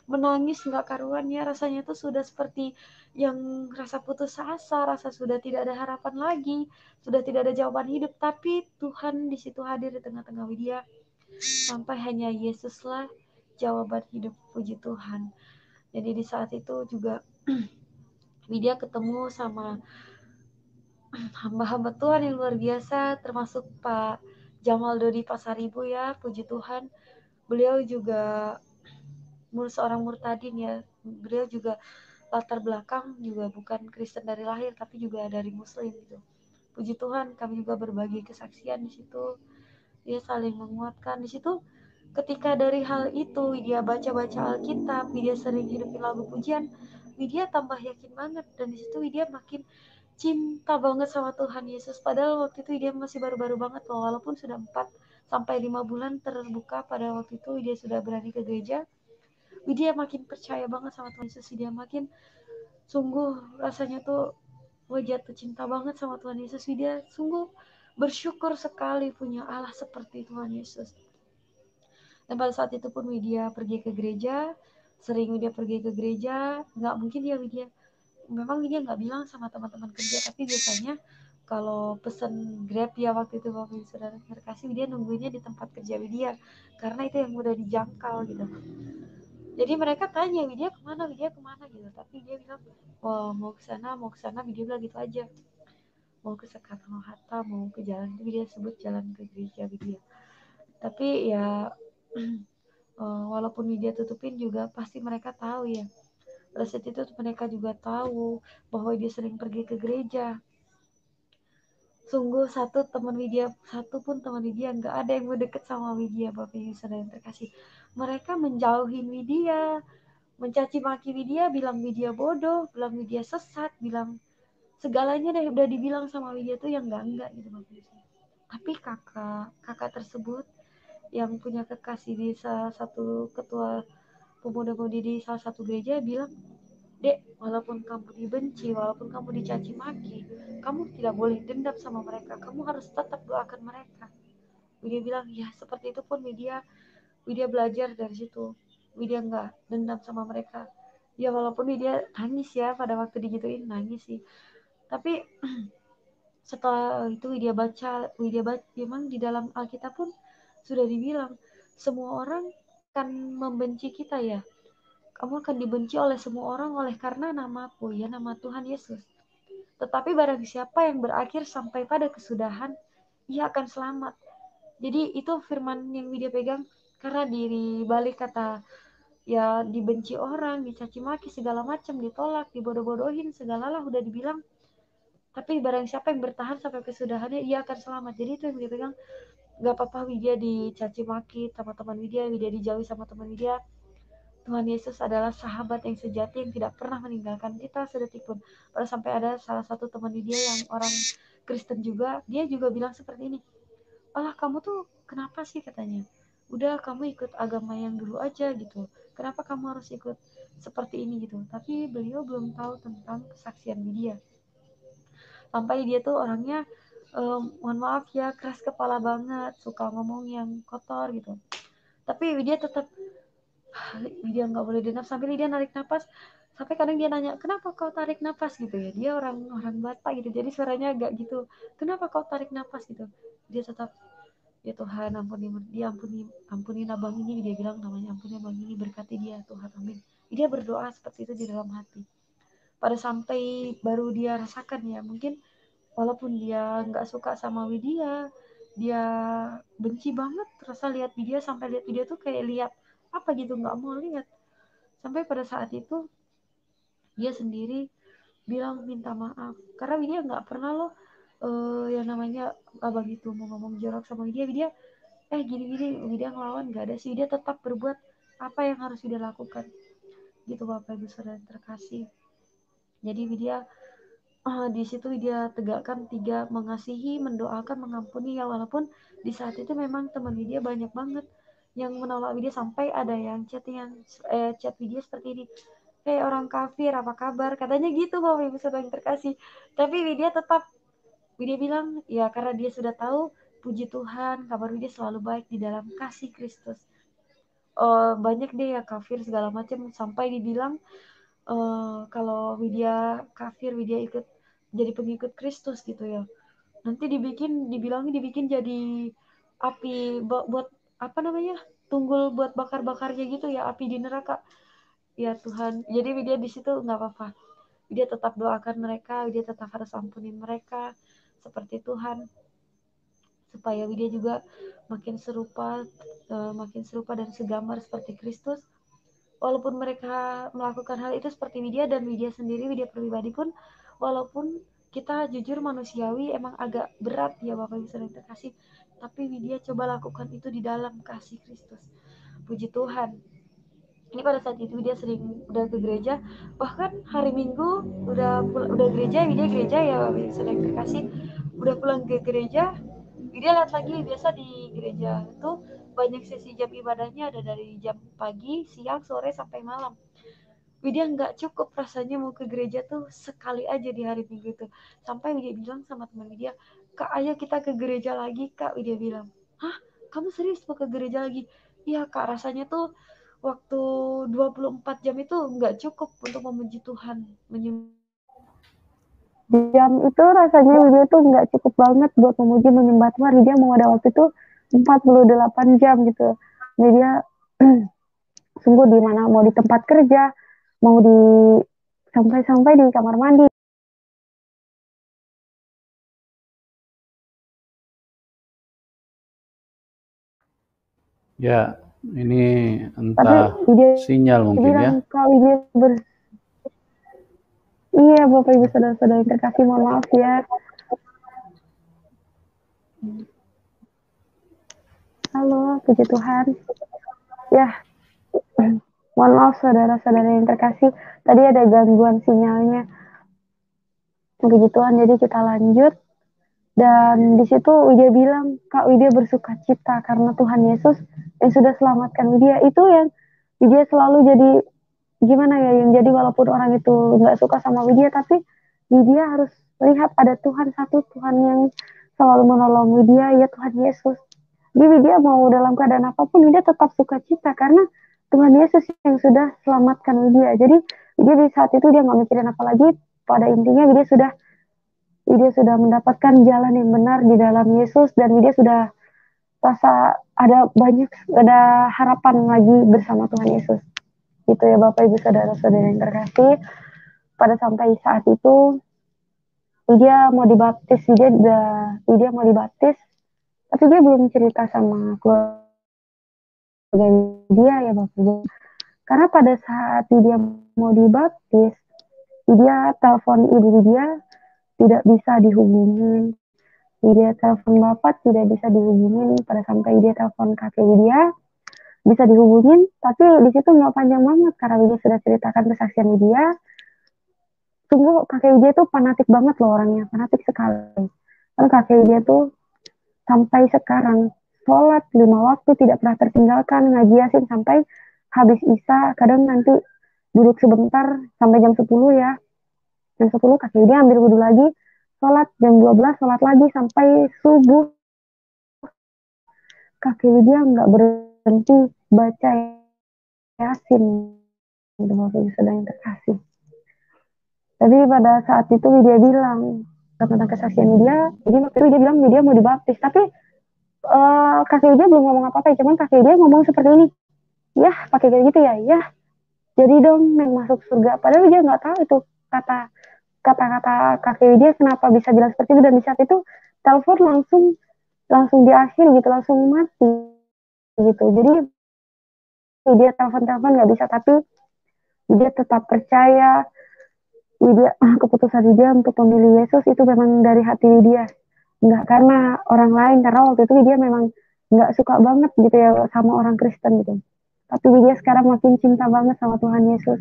Menangis nggak karuan ya, rasanya tuh sudah seperti yang rasa putus asa, rasa sudah tidak ada harapan lagi, sudah tidak ada jawaban hidup. Tapi Tuhan di situ hadir di tengah-tengah Widya, sampai hanya Yesuslah jawaban hidup. Puji Tuhan. Jadi di saat itu juga Widya ketemu sama hamba-hamba Tuhan yang luar biasa, termasuk Pak Jamal Dodi Pasaribu ya, puji Tuhan. Beliau juga seorang murtadin ya. Beliau juga latar belakang juga bukan Kristen dari lahir, tapi juga dari Muslim gitu. Puji Tuhan, kami juga berbagi kesaksian di situ. Dia saling menguatkan di situ. Ketika dari hal itu dia baca-baca Alkitab, dia sering hidupin lagu pujian, Widya tambah yakin banget, dan di situ Widya makin cinta banget sama Tuhan Yesus. Padahal waktu itu Widya masih baru-baru banget loh, walaupun sudah 4 sampai 5 bulan terbuka. Pada waktu itu Widya sudah berani ke gereja, Widya makin percaya banget sama Tuhan Yesus. Widya makin sungguh rasanya tuh jatuh cinta banget sama Tuhan Yesus. Widya sungguh bersyukur sekali punya Allah seperti Tuhan Yesus. Dan pada saat itu pun Widya pergi ke gereja, sering Widya pergi ke gereja. Nggak mungkin ya Widya, memang Widya nggak bilang sama teman-teman kerja, tapi biasanya kalau pesen Grab ya waktu itu Bapak Saudara terkasih, Widya nungguinnya di tempat kerja Widya, karena itu yang mudah dijangkau gitu. Jadi mereka tanya Widya kemana gitu, tapi dia bilang, wah mau ke sana, Widya bilang gitu aja, mau ke Soekarno Hatta, mau ke jalan itu Widya sebut jalan ke gereja Widya. Tapi ya walaupun Widya tutupin juga pasti mereka tahu ya. Pada saat itu mereka juga tahu bahwa dia sering pergi ke gereja. Sungguh satu pun teman Widya nggak ada yang mau deket sama Widya, Bapak Ibu Saudara yang terkasih. Mereka menjauhin Widya, mencaci maki Widya, bilang Widya bodoh, bilang Widya sesat, bilang segalanya deh udah dibilang sama Widya tuh yang enggak gitu Bapak Ibu. Tapi kakak tersebut yang punya kekasih di salah satu ketua pemuda-pemudi di salah satu gereja bilang, Dek, walaupun kamu dibenci, walaupun kamu dicaci maki, kamu tidak boleh dendam sama mereka. Kamu harus tetap doakan mereka. Widya bilang, ya seperti itu pun Widya belajar dari situ. Widya nggak dendam sama mereka. Ya walaupun Widya nangis ya pada waktu digituin, nangis sih. Tapi setelah itu Widya baca, memang di dalam Alkitab pun sudah dibilang, semua orang akan membenci kita ya. Kamu akan dibenci oleh semua orang oleh karena namaku, ya nama Tuhan Yesus. Tetapi barang siapa yang berakhir sampai pada kesudahan, ia akan selamat. Jadi itu firman yang Widya pegang, karena di balik kata ya dibenci orang, dicaci maki segala macam, ditolak, dibodoh-bodohin, segala lah udah dibilang. Tapi barang siapa yang bertahan sampai kesudahannya, ia akan selamat. Jadi itu yang Widya pegang. Gak apa-apa Widya dicaci maki sama teman Widya dijauhi sama teman Widya. Tuhan Yesus adalah sahabat yang sejati yang tidak pernah meninggalkan kita sedetik pun. Pada sampai ada salah satu teman dia yang orang Kristen juga, dia juga bilang seperti ini, "Allah, kamu tuh kenapa sih?" katanya. "Udah kamu ikut agama yang dulu aja gitu. Kenapa kamu harus ikut seperti ini gitu?" Tapi beliau belum tahu tentang kesaksian dia. Sampai dia tuh orangnya mohon maaf ya keras kepala banget, suka ngomong yang kotor gitu. Tapi dia tetap dia nggak boleh dendam sambil dia narik nafas, sampai kadang dia nanya kenapa kau tarik nafas gitu ya, dia orang orang Batak gitu jadi suaranya agak gitu, kenapa kau tarik nafas gitu. Dia tetap, ya Tuhan ampuni dia, ampuni abang ini, dia bilang namanya, ampuni abang ini, berkati dia Tuhan, amin. Dia berdoa seperti itu di dalam hati. Pada sampai baru dia rasakan ya, mungkin walaupun dia nggak suka sama Widya, dia benci banget rasa lihat Widya, sampai lihat Widya tuh kayak lihat apa gitu, nggak mau lihat. Sampai pada saat itu dia sendiri bilang minta maaf karena Widya nggak pernah loh yang namanya abang itu mau ngomong jorok sama Widya gini-gini, Widya ngelawan, nggak ada sih. Widya tetap berbuat apa yang harus Widya lakukan gitu Bapak Ibu Saudara terkasih. Jadi Widya di situ dia tegakkan 3, mengasihi, mendoakan, mengampuni ya, walaupun di saat itu memang teman Widya banyak banget yang menolak Widya, sampai ada yang chat Widya seperti ini, kayak orang kafir, apa kabar, katanya gitu Bapak Ibu Saudara yang terkasih. Tapi Widya bilang ya karena dia sudah tahu, puji Tuhan kabar Widya selalu baik di dalam kasih Kristus. Banyak deh ya kafir segala macam, sampai dibilang kalau Widya kafir, Widya ikut jadi pengikut Kristus gitu ya, nanti dibikin jadi api buat apa namanya, tunggul buat bakar-bakarnya gitu ya, api di neraka. Ya Tuhan, jadi Widya di situ nggak apa-apa, Widya tetap doakan mereka, Widya tetap harus ampuni mereka seperti Tuhan, supaya Widya juga makin serupa dan segambar seperti Kristus. Walaupun mereka melakukan hal itu seperti Widya, dan Widya sendiri, Widya pribadi pun, walaupun kita jujur manusiawi emang agak berat ya Bapak Ibu Saudara terkasih, tapi Widya coba lakukan itu di dalam kasih Kristus. Puji Tuhan. Ini pada saat itu dia sering udah ke gereja, bahkan hari Minggu udah gereja, dia gereja ya sering terkasih, udah pulang ke gereja, dia lihat lagi biasa di gereja itu banyak sesi jam ibadahnya, ada dari jam pagi, siang, sore sampai malam. Widya nggak cukup rasanya mau ke gereja tuh sekali aja di hari Minggu itu. Sampai Widya bilang sama teman Widya, Kak ayo kita ke gereja lagi Kak. Widya bilang, hah kamu serius mau ke gereja lagi? Iya Kak, rasanya tuh waktu 24 jam itu nggak cukup untuk memuji Tuhan. Jam itu rasanya Widya tuh nggak cukup banget buat memuji menyembah Tuhan. Widya mau ada waktu itu 48 jam gitu. Widya sungguh di mana, mau di tempat kerja, mau di sampai-sampai di kamar mandi. Ya, ini Tapi entah Widya sinyal mungkin ya. bilang kalau Widya iya Bapak Ibu Saudara-saudara yang terkasih, mohon maaf ya. Halo, puji Tuhan. Ya, mohon maaf saudara-saudara yang terkasih, tadi ada gangguan sinyalnya. Puji Tuhan, jadi kita lanjut. Dan di situ Widya bilang, Kak Widya bersuka cita karena Tuhan Yesus yang sudah selamatkan Widya. Itu yang Widya selalu jadi, gimana ya, yang jadi walaupun orang itu nggak suka sama Widya, tapi Widya harus lihat ada Tuhan satu, Tuhan yang selalu menolong Widya, ya Tuhan Yesus. Jadi Widya mau dalam keadaan apapun, Widya tetap suka cita karena Tuhan Yesus yang sudah selamatkan Widya. Jadi Widya di saat itu dia nggak mikirin apa lagi. Pada intinya Widya sudah mendapatkan jalan yang benar di dalam Yesus, dan Widya sudah rasa ada harapan lagi bersama Tuhan Yesus. Gitu ya Bapak Ibu Saudara-saudara yang terkasih. Pada sampai saat itu Widya mau dibaptis, Widya mau dibaptis, tapi dia belum cerita sama keluarga dia ya Bapak Ibu. Karena pada saat Widya mau dibaptis, Widya telepon ibu Widya tidak bisa dihubungin. Widya telepon bapak tidak bisa dihubungin. Pada sampai dia telepon kakek Widya bisa dihubungin, tapi di situ nggak panjang banget karena Widya sudah ceritakan kesaksian Widya. Sungguh kakek Widya tuh fanatik banget loh orangnya, fanatik sekali. Kan kakek Widya tuh sampai sekarang sholat 5 waktu tidak pernah tertinggalkan, ngaji Yasin sampai habis Isya. Kadang nanti duduk sebentar sampai jam 10 ya. Jam 10 kakek Widya ambil wudhu lagi, sholat jam 12 sholat lagi sampai subuh. Kakek Widya nggak berhenti baca Yasin. Gitu, Bapak Ibu Saudara yang terkasih. Tapi pada saat itu Widya bilang tentang kesaksian Widya, jadi waktu itu Widya bilang Widya mau dibaptis, tapi kakek Widya belum ngomong apa-apa, cuman kakek Widya ngomong seperti ini, ya pakai kayak gitu ya, ya jadi dong yang masuk surga. Padahal Widya nggak tahu itu kata-kata kakek Widya kenapa bisa bilang seperti itu, dan di saat itu telepon langsung di akhir gitu, langsung mati gitu. Jadi Widya telepon nggak bisa, tapi Widya tetap percaya. Keputusan Widya untuk memilih Yesus itu memang dari hati Widya, nggak karena orang lain, karena waktu itu Widya memang nggak suka banget gitu ya sama orang Kristen gitu. Tapi Widya sekarang makin cinta banget sama Tuhan Yesus.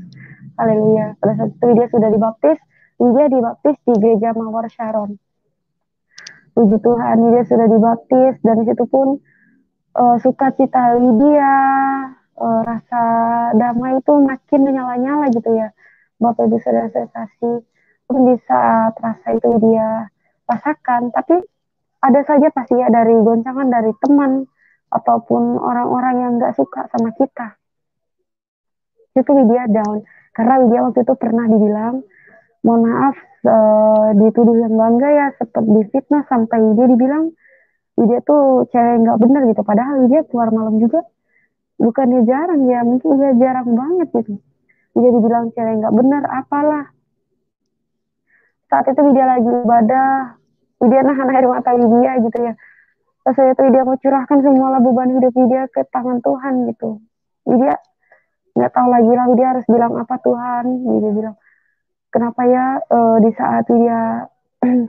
Haleluya. Pada saat itu Widya sudah dibaptis. Widya dibaptis di gereja Mawar Sharon. Puji Tuhan, Widya sudah dibaptis, dan di situ pun sukacita Widya, rasa damai itu makin menyala-nyala gitu ya. Bapak Ibu Saudara saya kasih, pun di saat rasa itu dia rasakan, tapi ada saja pasti ya dari goncangan dari teman ataupun orang-orang yang nggak suka sama kita. Itu Widya down, karena Widya waktu itu pernah dibilang, mohon maaf, dituduh yang bangga ya, seperti difitnah sampai Widya dibilang Widya tuh cewek nggak bener gitu. Padahal Widya keluar malam juga bukannya jarang ya, mungkin Widya jarang banget gitu. Widya dibilang cewek nggak bener, apalah. Saat itu Widya lagi ibadah, Widya nahan air mata Widya gitu ya. Terus itu Widya mau curahkan semua beban hidup Widya ke tangan Tuhan gitu. Widya nggak tahu lagi lah Widya harus bilang apa. Tuhan, Widya bilang, kenapa ya di saat Widya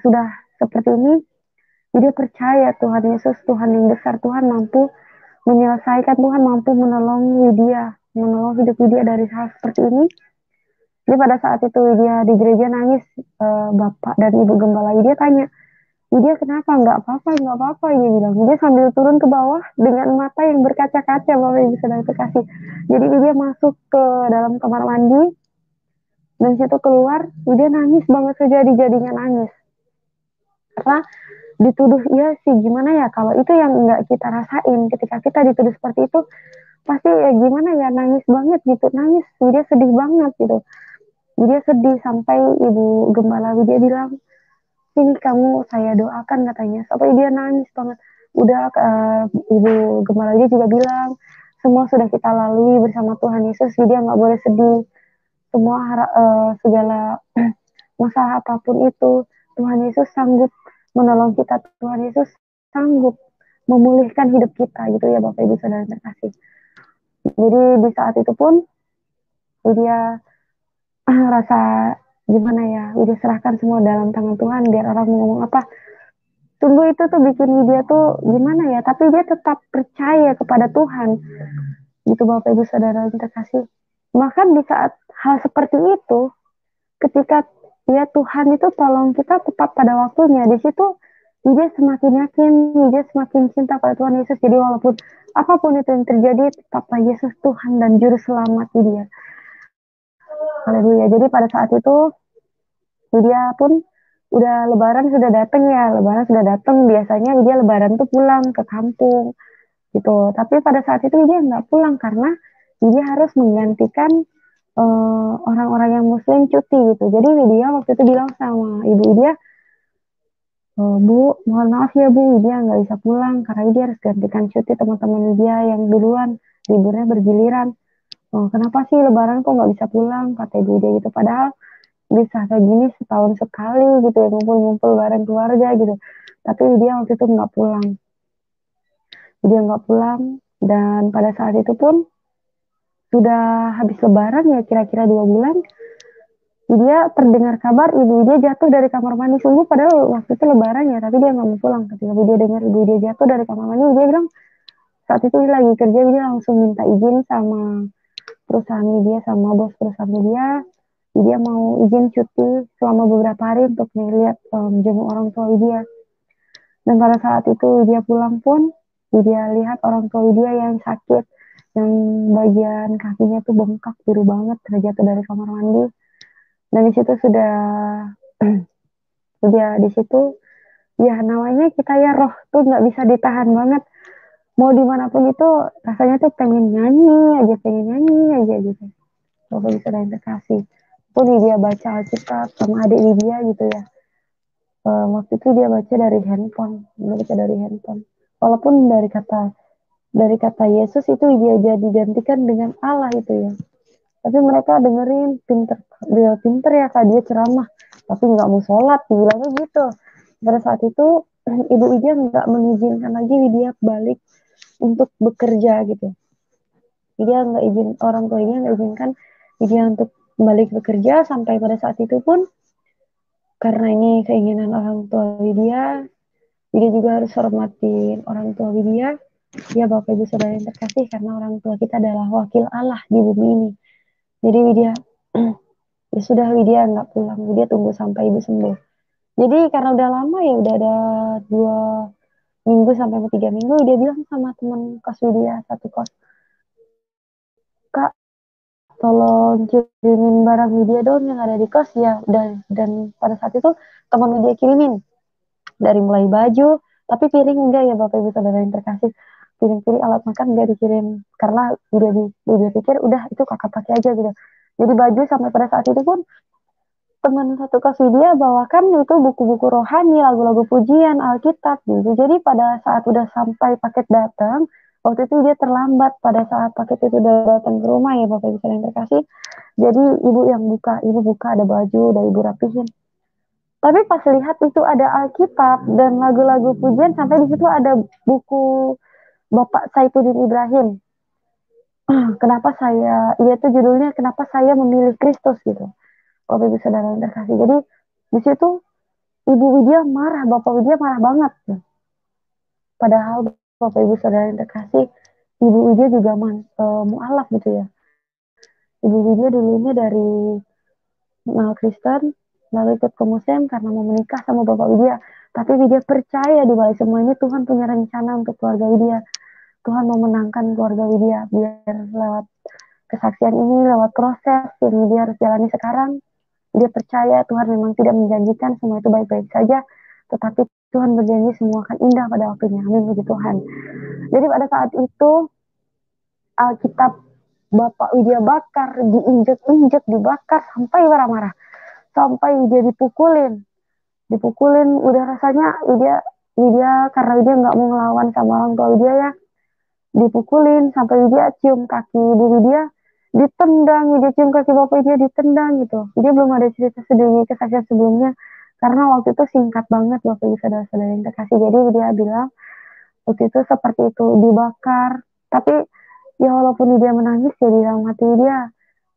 sudah seperti ini, Widya percaya Tuhan Yesus, Tuhan yang besar, Tuhan mampu menyelesaikan, Tuhan mampu menolong Widya. menolong hidup Widya dari hal seperti ini. Jadi pada saat itu Widya di gereja nangis, Bapak dan Ibu Gembala Widya tanya, Widya kenapa? Nggak apa-apa, nggak apa-apa, dia bilang. Widya sambil turun ke bawah dengan mata yang berkaca-kaca, Bapak Ibu Saudara terkasih. Jadi Widya masuk ke dalam kamar mandi, dan situ keluar, Widya nangis banget, sejadi-jadinya nangis. Karena dituduh, iya sih gimana ya, kalau itu yang nggak kita rasain, ketika kita dituduh seperti itu, pasti ya gimana ya, nangis banget gitu, nangis, Widya sedih banget gitu. Widya sedih sampai Ibu Gembala Widya bilang, sini kamu saya doakan katanya, sampai dia nangis banget. Udah Ibu Gembala Widya juga bilang, semua sudah kita lalui bersama Tuhan Yesus, Widya nggak boleh sedih. Semua segala masalah apapun itu, Tuhan Yesus sanggup menolong kita, Tuhan Yesus sanggup memulihkan hidup kita gitu ya Bapak Ibu Saudara terkasih. Jadi di saat itu pun Widya rasa gimana ya, Widya serahkan semua dalam tangan Tuhan, biar orang ngomong apa. Tunggu itu tuh bikin Widya tuh gimana ya, tapi dia tetap percaya kepada Tuhan. Gitu Bapak Ibu Saudara terkasih. Maka di saat hal seperti itu, ketika ya Tuhan itu tolong kita tepat pada waktunya, di situ dia semakin yakin, dia semakin cinta pada Tuhan Yesus. Jadi walaupun apapun itu yang terjadi, tetaplah Yesus Tuhan dan Juru Selamat dia. Haleluya. Jadi pada saat itu dia pun udah Lebaran sudah datang ya, Lebaran sudah datang. Biasanya dia Lebaran tuh pulang ke kampung gitu. Tapi pada saat itu dia nggak pulang karena dia harus menggantikan orang-orang yang Muslim cuti gitu. Jadi dia waktu itu bilang sama ibu dia, Bu, mohon maaf ya Bu, dia nggak bisa pulang karena dia harus gantikan cuti teman-teman dia yang duluan, liburnya bergiliran. Kenapa sih Lebaran kok nggak bisa pulang? Kata ibu dia gitu. Padahal bisa kayak gini setahun sekali gitu ya, ngumpul-ngumpul bareng keluarga gitu. Tapi dia waktu itu nggak pulang. Dia nggak pulang dan pada saat itu pun sudah habis Lebaran ya kira-kira 2 bulan. Dia terdengar kabar ibu dia jatuh dari kamar mandi. Sungguh padahal waktu itu Lebaran ya, tapi dia nggak mau pulang. Ketika dia dengar ibu dia jatuh dari kamar mandi, dia bilang saat itu dia lagi kerja, dia langsung minta izin sama perusahaan media, sama bos perusahaan media. Dia mau izin cuti selama beberapa hari untuk melihat jenguk orang tua dia. Dan pada saat itu dia pulang pun, dia lihat orang tua dia yang sakit, yang bagian kakinya tuh bengkak biru banget, terjatuh dari kamar mandi. Dan di situ sudah dia di situ ya namanya kita ya roh tuh nggak bisa ditahan banget, mau dimanapun itu rasanya tuh pengen nyanyi aja gitu. Bapak bisa yang terkasih pun dia baca Alkitab sama adik dia gitu ya, waktu itu dia baca dari handphone walaupun dari kata Yesus itu dia jadi gantikan dengan Allah itu ya, tapi mereka dengerin dia pinter ya Kak, dia ceramah tapi nggak mau sholat, dibilangnya gitu. Pada saat itu Ibu Widya nggak mengizinkan lagi Widya balik untuk bekerja gitu. Widya nggak izin, orang tuanya nggak izinkan Widya untuk balik bekerja sampai pada saat itu pun karena ini keinginan orang tua Widya juga harus hormatin orang tua Widya. Ya Bapak Ibu Saudara yang terkasih, karena orang tua kita adalah wakil Allah di bumi ini. Jadi Widya ya sudah, Widya nggak pulang, Widya tunggu sampai ibu sembuh. Jadi karena udah lama ya, udah ada 2 minggu sampai 3 minggu, dia bilang sama teman kos Widya satu kos, Kak tolong kirimin barang Widya dong yang ada di kos ya. Dan pada saat itu teman Widya kirimin dari mulai baju, tapi piring enggak ya Bapak Ibu Saudara yang terkasih, piring-piring alat makan enggak dikirim karena Widya pikir udah itu kakak pakai aja gitu. Jadi baju sampai pada saat itu pun teman satu kelas dia bawakan itu buku-buku rohani, lagu-lagu pujian, Alkitab gitu. Jadi pada saat udah sampai paket datang, waktu itu dia terlambat pada saat paket itu udah datang ke rumah ya Bapak Ibu yang terkasih. Jadi ibu buka ada baju, udah ibu rapihin. Tapi pas lihat itu ada Alkitab dan lagu-lagu pujian, sampai di situ ada buku Bapak Saifuddin Ibrahim. Dia tuh judulnya Kenapa Saya Memilih Kristus gitu. Bapak Ibu Saudara yang terkasih. Jadi di situ Ibu Widya marah, Bapak Widya marah banget. Padahal Bapak Ibu Saudara yang terkasih, Ibu Widya juga mualaf gitu ya. Ibu Widya dulunya dari Kristen, lalu ikut ke Muslim karena mau menikah sama Bapak Widya. Tapi Widya percaya di balik semua ini Tuhan punya rencana untuk keluarga Widya. Tuhan mau menangkan keluarga Widya biar lewat kesaksian ini, lewat proses yang Widya harus jalani sekarang. Dia percaya Tuhan memang tidak menjanjikan semua itu baik-baik saja, tetapi Tuhan berjanji semua akan indah pada waktunya. Amin, puji Tuhan. Jadi pada saat itu Alkitab Bapak Widya bakar, diinjek-injek, dibakar sampai marah-marah, sampai Widya dipukulin. Udah rasanya Widya karena Widya nggak mau ngelawan sama orang tua Widya ya, dipukulin sampai Widya cium kaki ibu Widya, ditendang. Widya cium kaki bapak Widya, ditendang gitu. Widya belum ada cerita sedih kesaksian sebelumnya karena waktu itu singkat banget bapak ibu saudara-saudara yang terkasih. Jadi Widya bilang waktu itu seperti itu, dibakar. Tapi ya walaupun Widya menangis ya di dalam hati Widya,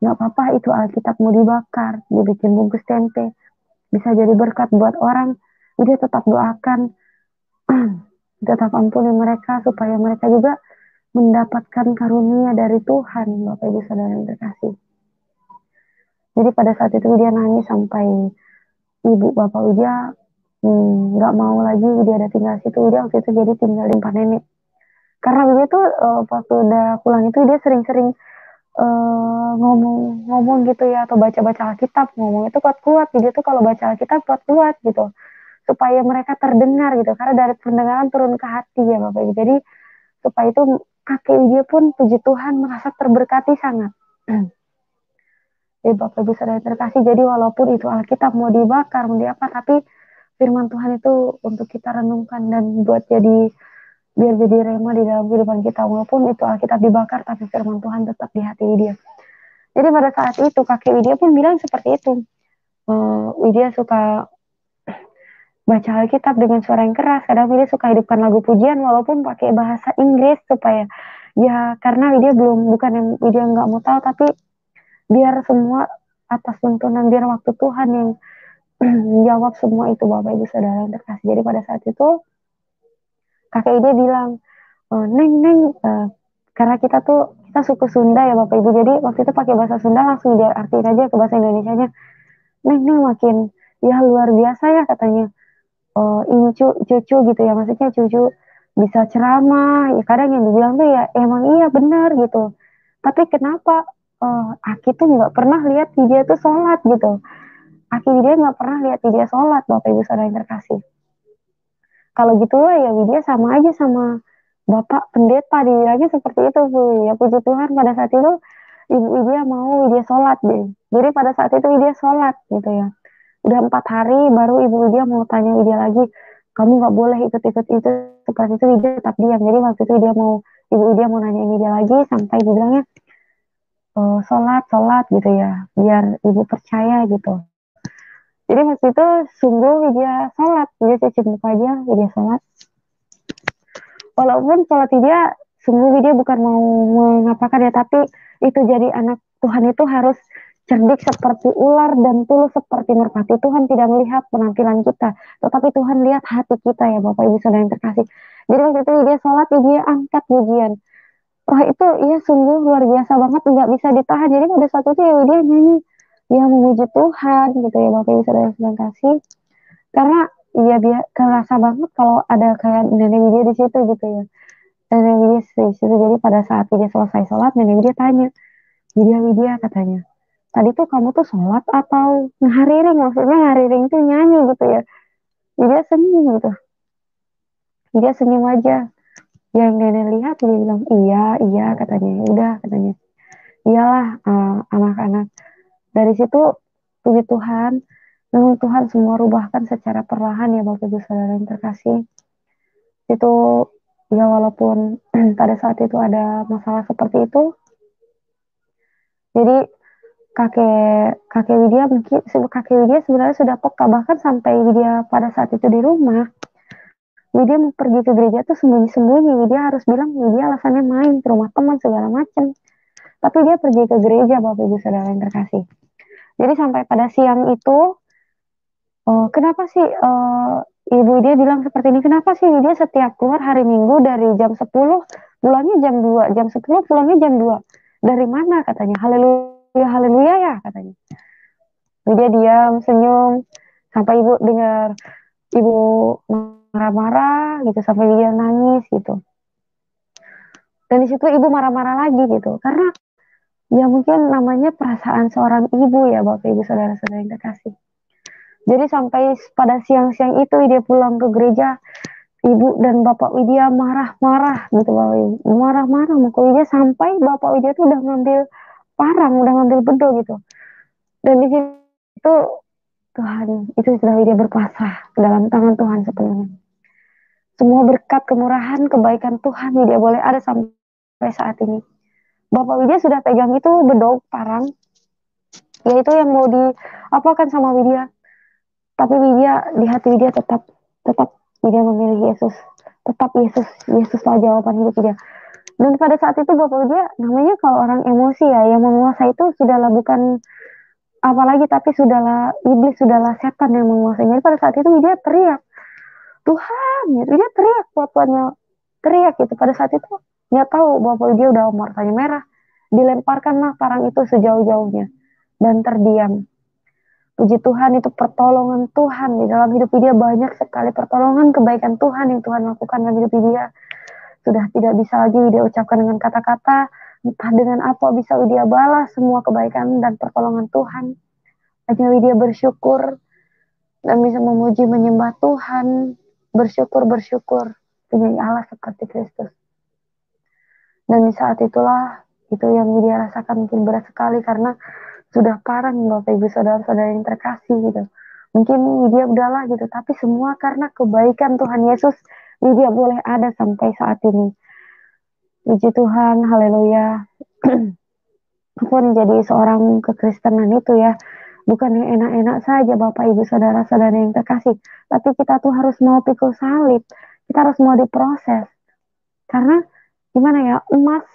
nggak apa-apa, itu Alkitab mau dibakar, dibikin bungkus tempe, bisa jadi berkat buat orang. Widya tetap doakan, tetap ampuni mereka supaya mereka juga mendapatkan karunia dari Tuhan, Bapak Ibu Saudara yang terkasih. Jadi pada saat itu Widya nangis sampai ibu Bapak Widya nggak mau lagi Widya ada tinggal situ. Widya waktu itu jadi tinggal di tempat nenek. Karena Widya tuh waktu udah pulang itu dia sering-sering ngomong gitu ya, atau baca-baca Alkitab, ngomong itu kuat-kuat. Widya tuh kalau baca Alkitab kuat-kuat gitu, supaya mereka terdengar gitu, karena dari pendengaran turun ke hati ya Bapak Ibu. Jadi supaya itu kakek Widya pun puji Tuhan merasa terberkati sangat. Bapak Ibu Saudara terkasih, jadi walaupun itu Alkitab mau dibakar, mau diapa, tapi firman Tuhan itu untuk kita renungkan dan buat biar jadi rema di dalam kehidupan kita. Walaupun itu Alkitab dibakar, tapi firman Tuhan tetap di hati Widya. Jadi pada saat itu kakek Widya pun bilang seperti itu. Widya suka baca Alkitab dengan suara yang keras. Kadang Widya suka hidupkan lagu pujian walaupun pakai bahasa Inggris supaya ya, karena Widya bukan yang Widya nggak mau tahu, tapi biar semua atas tuntunan, biar waktu Tuhan yang menjawab semua itu Bapak Ibu Saudara yang terkasih. Jadi pada saat itu kakek Widya bilang, Neng, karena kita suku Sunda ya Bapak Ibu, jadi waktu itu pakai bahasa Sunda, langsung dia artiin aja ke bahasa Indonesianya. Neng makin ya luar biasa ya katanya. Ini cucu gitu ya, maksudnya cucu bisa ceramah ya. Kadang yang dibilang tuh ya emang iya benar gitu, tapi kenapa Aki tuh nggak pernah lihat dia tuh sholat gitu. Aki Widya nggak pernah lihat dia sholat, Bapak Ibu Saudara yang terkasih. Kalau gitu lah ya Widya sama aja sama Bapak Pendeta, dibilangnya seperti itu Bu. Ya puji Tuhan pada saat itu Ibu Widya mau Widya sholat deh. Jadi pada saat itu Widya sholat gitu ya. Udah 4 hari baru Ibu Widya mau tanya Widya lagi, kamu nggak boleh ikut-ikut itu. Seperti itu Widya tetap diam. Jadi waktu itu Ibu Widya mau nanya Widya lagi sampai dibilangnya sholat gitu ya, biar ibu percaya gitu. Jadi waktu itu sungguh Widya sholat, Widya cuci muka aja, Widya sholat. Walaupun sholat Widya, sungguh Widya bukan mau mengapakan ya, tapi itu jadi anak Tuhan itu harus cerdik seperti ular dan tulus seperti merpati. Tuhan tidak melihat penampilan kita, tetapi Tuhan lihat hati kita ya Bapak Ibu Saudara yang terkasih. Jadi waktu itu Widya sholat, Widya angkat pujian. Wah itu ya sungguh luar biasa banget, nggak bisa ditahan. Jadi pada saat itu ya Widya nyanyi, ya memuji Tuhan gitu ya Bapak Ibu Saudara yang kasih. Karena ya kerasa banget kalau ada kayak nenek Widya di situ gitu ya. Nenek Widya di situ. Jadi pada saat Widya selesai sholat, nenek Widya tanya, Widya katanya, tadi tuh kamu tuh sholat atau ngahariring? Maksudnya ngahariring tuh nyanyi gitu ya. Widya senyum gitu. Widya senyum aja. Yang nenek lihat dia bilang iya katanya. Udah katanya, iyalah anak-anak. Dari situ puji Tuhan, memang Tuhan semua rubahkan secara perlahan ya Bapak Ibu Saudara yang terkasih. Itu ya walaupun pada saat itu ada masalah seperti itu, jadi kakek Widya sebenarnya sudah peka, bahkan sampai Widya pada saat itu di rumah, Widya mau pergi ke gereja tuh sembunyi-sembunyi. Widya harus bilang Widya alasannya main ke rumah teman segala macam. Tapi dia pergi ke gereja Bapak Ibu Saudara yang terkasih. Jadi sampai pada siang itu, kenapa sih Ibu Widya bilang seperti ini? Kenapa sih Widya setiap keluar hari Minggu dari jam 10 pulangnya jam 2, jam 10 pulangnya jam 2? Dari mana katanya? Haleluya haleluya ya katanya. Widya diam, senyum, sampai ibu dengar ibu marah-marah gitu, sampai Widya nangis gitu. Dan di situ ibu marah-marah lagi gitu, karena ya mungkin namanya perasaan seorang ibu ya Bapak Ibu Saudara-saudara yang terkasih. Jadi sampai pada siang-siang itu Widya pulang ke gereja, ibu dan bapak Widya marah-marah gitu Bapak Ibu. Marah-marah muka Widya sampai bapak Widya tuh udah ngambil parang, udah ngambil bedo gitu. Dan di situ Tuhan, itu sudah Widya berpasrah ke dalam tangan Tuhan sepenuhnya. Semua berkat, kemurahan, kebaikan Tuhan Widya boleh ada sampai saat ini. Bapak Widya sudah pegang itu bedog parang, yaitu yang mau diapakan sama Widya. Tapi Widya, di hati Widya tetap Widya memilih Yesus. Tetap Yesuslah jawaban hidup Widya. Dan pada saat itu Bapak Widya, namanya kalau orang emosi ya, yang menguasai itu sudahlah bukan apalagi, tapi sudahlah iblis, sudahlah setan yang menguasai. Jadi pada saat itu Widya teriak, Tuhan, gitu. Widya teriak, buat-buatnya teriak gitu. Pada saat itu nggak tahu Bapak Widya udah matanya merah. Dilemparkanlah parang itu sejauh-jauhnya dan terdiam. Puji Tuhan, itu pertolongan Tuhan di dalam hidup Widya, banyak sekali pertolongan kebaikan Tuhan yang Tuhan lakukan dalam hidup Widya. Sudah tidak bisa lagi Widya ucapkan dengan kata-kata, entah dengan apa bisa Widya balas semua kebaikan dan pertolongan Tuhan. Hanya Widya bersyukur dan bisa memuji menyembah Tuhan, bersyukur punya Allah seperti Kristus. Dan di saat itulah itu yang Widya rasakan mungkin berat sekali, karena sudah parang Bapak Ibu Saudara-saudara yang terkasih gitu. Mungkin Widya udahlah gitu, tapi semua karena kebaikan Tuhan Yesus, Widya boleh ada sampai saat ini. Puji Tuhan, haleluya. Pun jadi seorang kekristenan itu ya, bukan yang enak-enak saja Bapak Ibu Saudara-saudara yang terkasih, tapi kita tuh harus mau pikul salib, kita harus mau diproses. Karena gimana ya, emas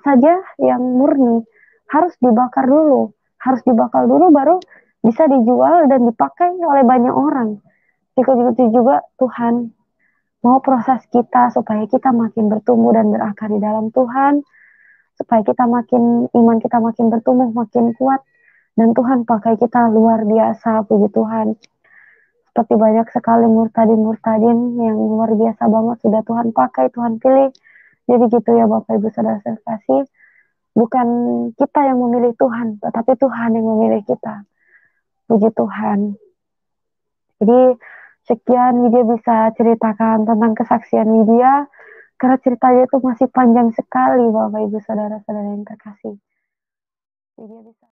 saja yang murni harus dibakar dulu baru bisa dijual dan dipakai oleh banyak orang. Begitu juga Tuhan mau proses kita supaya kita makin bertumbuh dan berakar di dalam Tuhan, supaya kita iman kita makin bertumbuh, makin kuat, dan Tuhan pakai kita luar biasa, puji Tuhan. Seperti banyak sekali murtadin yang luar biasa banget sudah Tuhan pakai, Tuhan pilih. Jadi gitu ya Bapak Ibu Saudara sekasih, bukan kita yang memilih Tuhan, tetapi Tuhan yang memilih kita. Puji Tuhan. Jadi sekian Widya bisa ceritakan tentang kesaksian Widya, karena ceritanya itu masih panjang sekali Bapak Ibu Saudara-saudara yang terkasih. Widya bisa